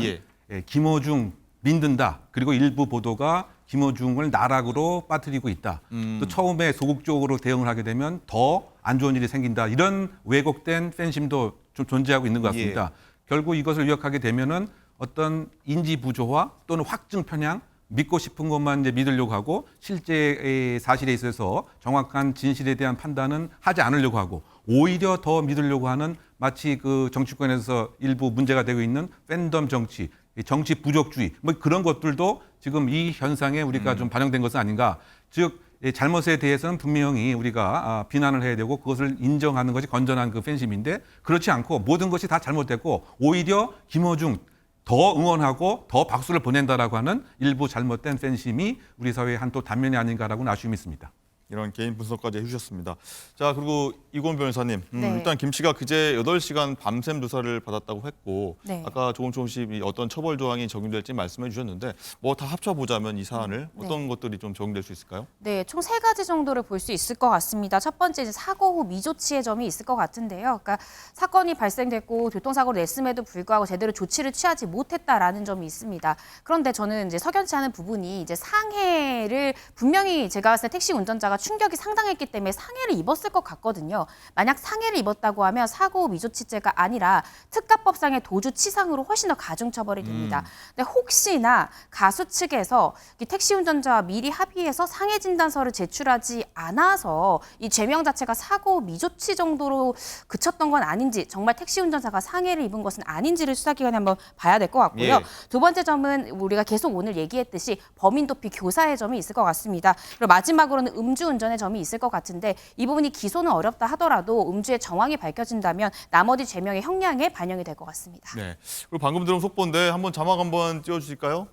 김호중 믿는다. 그리고 일부 보도가 김호중을 나락으로 빠뜨리고 있다. 또 처음에 소극적으로 대응을 하게 되면 더 안 좋은 일이 생긴다. 이런 왜곡된 팬심도 좀 존재하고 있는 것 같습니다. 결국 이것을 요약하게 되면은 어떤 인지 부조화 또는 확증 편향, 믿고 싶은 것만 이제 믿으려고 하고 실제 사실에 있어서 정확한 진실에 대한 판단은 하지 않으려고 하고 오히려 더 믿으려고 하는 마치 그 정치권에서 일부 문제가 되고 있는 팬덤 정치, 정치 부족주의 뭐 그런 것들도 지금 이 현상에 우리가 좀 반영된 것은 아닌가. 즉 잘못에 대해서는 분명히 우리가 비난을 해야 되고 그것을 인정하는 것이 건전한 그 팬심인데 그렇지 않고 모든 것이 다 잘못됐고 오히려 김호중 더 응원하고 더 박수를 보낸다라고 하는 일부 잘못된 팬심이 우리 사회의 한 또 단면이 아닌가라고는 아쉬움이 있습니다. 이런 개인 분석까지 해주셨습니다. 자, 그리고 이고은 변호사님. 네. 일단 김 씨가 그제 8시간 밤샘 조사를 받았다고 했고 네. 아까 조금씩 어떤 처벌 조항이 적용될지 말씀해 주셨는데 뭐 다 합쳐보자면 이 사안을 어떤 것들이 좀 적용될 수 있을까요? 네, 총 3가지 정도를 볼 수 있을 것 같습니다. 첫 번째, 이제 사고 후 미조치의 점이 있을 것 같은데요. 그러니까 사건이 발생됐고 교통사고를 냈음에도 불구하고 제대로 조치를 취하지 못했다라는 점이 있습니다. 그런데 저는 이제 석연치 않은 부분이 이제 상해를 분명히 제가 봤을 때 택시 운전자가 충격이 상당했기 때문에 상해를 입었을 것 같거든요. 만약 상해를 입었다고 하면 사고 후 미조치죄가 아니라 특가법상의 도주치상으로 훨씬 더 가중처벌이 됩니다. 근데 혹시나 가수 측에서 이 택시 운전자와 미리 합의해서 상해 진단서를 제출하지 않아서 이 죄명 자체가 사고 미조치 정도로 그쳤던 건 아닌지 정말 택시 운전자가 상해를 입은 것은 아닌지를 수사기관이 한번 봐야 될 것 같고요. 두 번째 점은 우리가 계속 오늘 얘기했듯이 범인 도피 교사의 점이 있을 것 같습니다. 그리고 마지막으로는 음주운전의 점이 있을 것 같은데 이 부분이 기소는 어렵다 하더라도 음주의 정황이 밝혀진다면 나머지 죄명의 형량에 반영이 될 것 같습니다. 네. 그리고 방금 들은 속보인데 한번 자막 한번 띄워주실까요?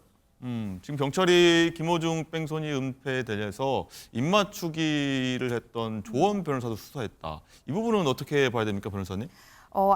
지금 경찰이 김호중 뺑소니 은폐에 대해서 입맞추기를 했던 조원 변호사도 수사했다. 이 부분은 어떻게 봐야 됩니까, 변호사님?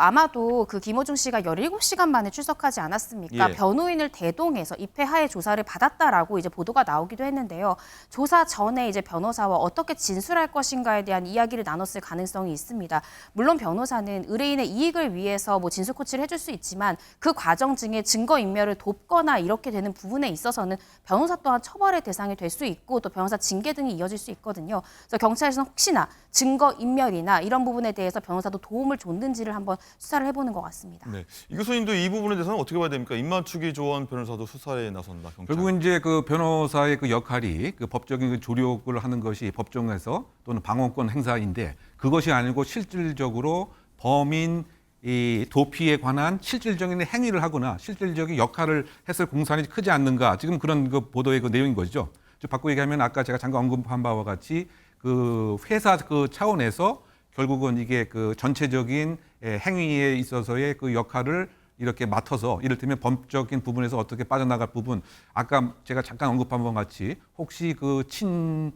아마도 그 김호중 씨가 17시간 만에 출석하지 않았습니까? 변호인을 대동해서 입회하에 조사를 받았다라고 이제 보도가 나오기도 했는데요. 조사 전에 이제 변호사와 어떻게 진술할 것인가에 대한 이야기를 나눴을 가능성이 있습니다. 물론 변호사는 의뢰인의 이익을 위해서 뭐 진술 코치를 해줄 수 있지만 그 과정 중에 증거 인멸을 돕거나 이렇게 되는 부분에 있어서는 변호사 또한 처벌의 대상이 될 수 있고 또 변호사 징계 등이 이어질 수 있거든요. 그래서 경찰에서는 혹시나 증거 인멸이나 이런 부분에 대해서 변호사도 도움을 줬는지를 한번 수사를 해보는 것 같습니다. 네, 이 교수님도 이 부분에 대해서는 어떻게 봐야 됩니까? 입맞추기 조원 변호사도 수사에 나선다. 경찰. 결국은 이제 그 변호사의 그 역할이 그 법적인 그 조력을 하는 것이 법정에서 또는 방어권 행사인데 그것이 아니고 실질적으로 범인 이 도피에 관한 실질적인 행위를 하거나 실질적인 역할을 했을 공산이 크지 않는가 지금 그런 그 보도의 그 내용인 것이죠. 바꿔 얘기하면 아까 제가 잠깐 언급한 바와 같이 그 회사 그 차원에서 결국은 이게 그 전체적인 행위에 있어서의 그 역할을 이렇게 맡아서 이를테면 법적인 부분에서 어떻게 빠져나갈 부분 아까 제가 잠깐 언급한 것 같이 혹시 그 지금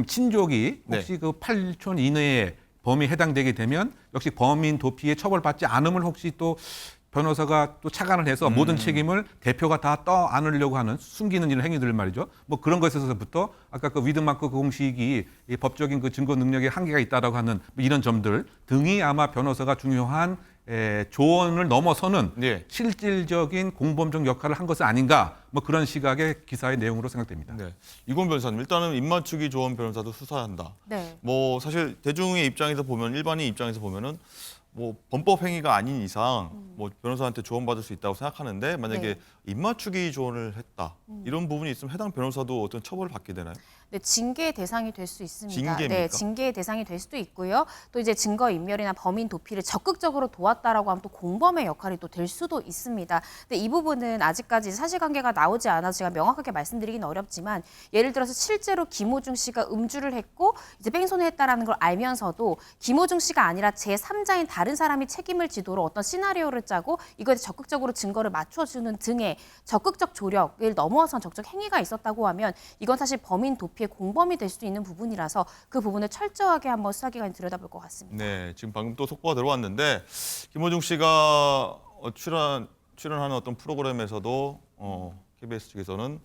친족이 혹시 그 8촌 이내에 범위에 해당되게 되면 역시 범인 도피에 처벌받지 않음을 혹시 또 변호사가 또 착안을 해서 모든 책임을 대표가 다 떠안으려고 하는 숨기는 이런 행위들 말이죠. 뭐 그런 것에서부터 아까 그 위드마크 공식이 이 법적인 그 증거 능력에 한계가 있다라고 하는 이런 점들 등이 아마 변호사가 중요한 조언을 넘어서는 네. 실질적인 공범적 역할을 한 것은 아닌가 뭐 그런 시각의 기사의 내용으로 생각됩니다. 네. 이건 변호사님, 일단은 입맞추기 조언 변호사도 수사한다. 네. 뭐 사실 대중의 입장에서 보면, 일반인 입장에서 보면은 뭐 범법 행위가 아닌 이상 뭐 변호사한테 조언받을 수 있다고 생각하는데, 만약에 네. 입맞추기 조언을 했다 이런 부분이 있으면 해당 변호사도 어떤 처벌을 받게 되나요? 네, 징계의 대상이 될 수 있습니다. 징계입니까? 네, 징계의 대상이 될 수도 있고요. 또 이제 증거 인멸이나 범인 도피를 적극적으로 도왔다라고 하면 또 공범의 역할이 또 될 수도 있습니다. 근데 이 부분은 아직까지 사실관계가 나오지 않아서 제가 명확하게 말씀드리기는 어렵지만, 예를 들어서 실제로 김호중 씨가 음주를 했고 이제 뺑소니 했다라는 걸 알면서도 김호중 씨가 아니라 제3자인 다른 사람이 책임을 지도록 어떤 시나리오를 짜고 이거에 적극적으로 증거를 맞춰주는 등의 적극적 조력을 넘어선 적극적 행위가 있었다고 하면, 이건 사실 범인 도피의 공범이 될 수도 있는 부분이라서 그 부분을 철저하게 한번 수사기관이 들여다볼 것 같습니다. 네, 지금 방금 또 속보가 들어왔는데, 김호중 씨가 출연하는 어떤 프로그램에서도 KBS 측에서는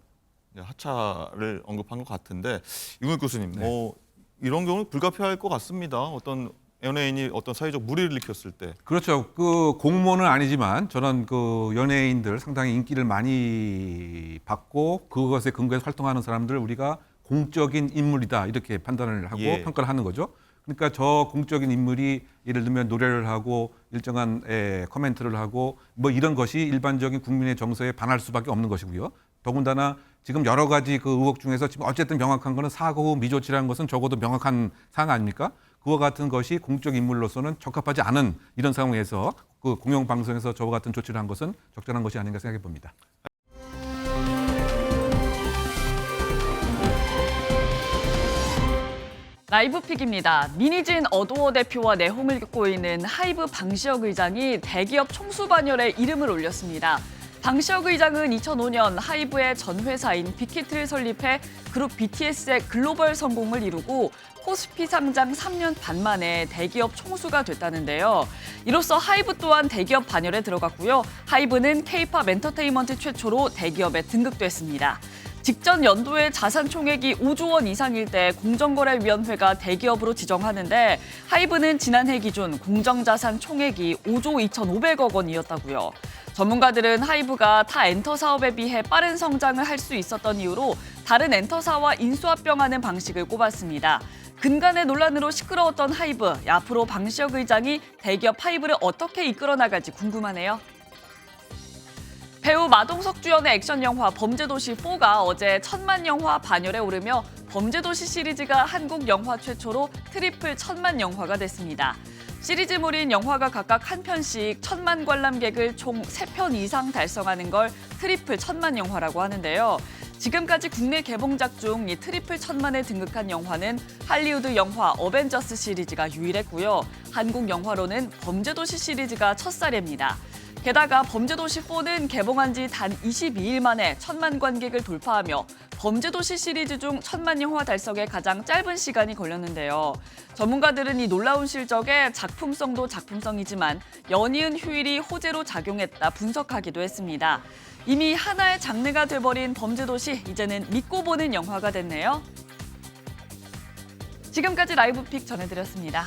하차를 언급한 것 같은데, 이문혁 교수님, 뭐 이런 경우는 불가피할 것 같습니다. 어떤 연예인이 어떤 사회적 무리를 일으켰을 때. 그렇죠. 그 공모는 아니지만 저는 그 연예인들 상당히 인기를 많이 받고 그것에 근거해서 활동하는 사람들을 우리가 공적인 인물이다 이렇게 판단을 하고 평가를 하는 거죠. 그러니까 저 공적인 인물이 예를 들면 노래를 하고 일정한 코멘트를 하고 뭐 이런 것이 일반적인 국민의 정서에 반할 수밖에 없는 것이고요. 더군다나 지금 여러 가지 그 의혹 중에서 지금 어쨌든 명확한 거는 사고 후 미조치라는 것은 적어도 명확한 사항 아닙니까? 그와 같은 것이 공적 인물로서는 적합하지 않은 이런 상황에서 그 공영방송에서 저와 같은 조치를 한 것은 적절한 것이 아닌가 생각해 봅니다. 라이브픽입니다. 민희진 어도어 대표와 내홍을 겪고 있는 하이브 방시혁 의장이 대기업 총수 반열에 이름을 올렸습니다. 방시혁 의장은 2005년 하이브의 전 회사인 빅히트를 설립해 그룹 BTS의 글로벌 성공을 이루고 코스피 상장 3년 반 만에 대기업 총수가 됐다는데요. 이로써 하이브 또한 대기업 반열에 들어갔고요. 하이브는 K-팝 엔터테인먼트 최초로 대기업에 등극됐습니다. 직전 연도의 자산 총액이 5조 원 이상일 때 공정거래위원회가 대기업으로 지정하는데, 하이브는 지난해 기준 공정자산 총액이 5조 2,500억 원이었다고요. 전문가들은 하이브가 타 엔터 사업에 비해 빠른 성장을 할 수 있었던 이유로 다른 엔터사와 인수합병하는 방식을 꼽았습니다. 근간의 논란으로 시끄러웠던 하이브, 앞으로 방시혁 의장이 대기업 하이브를 어떻게 이끌어 나갈지 궁금하네요. 배우 마동석 주연의 액션 영화 범죄도시 4가 어제 1000만 영화 반열에 오르며 범죄도시 시리즈가 한국 영화 최초로 트리플 1000만 영화가 됐습니다. 시리즈물인 영화가 각각 한 편씩 1000만 관람객을 총 3편 이상 달성하는 걸 트리플 1000만 영화라고 하는데요. 지금까지 국내 개봉작 중 이 트리플 1000만에 등극한 영화는 할리우드 영화 어벤져스 시리즈가 유일했고요. 한국 영화로는 범죄도시 시리즈가 첫 사례입니다. 게다가 범죄도시4는 개봉한 지 단 22일 만에 1000만 관객을 돌파하며 범죄도시 시리즈 중 1000만 영화 달성에 가장 짧은 시간이 걸렸는데요. 전문가들은 이 놀라운 실적에 작품성도 작품성이지만 연이은 휴일이 호재로 작용했다 분석하기도 했습니다. 이미 하나의 장르가 돼버린 범죄도시, 이제는 믿고 보는 영화가 됐네요. 지금까지 라이브픽 전해드렸습니다.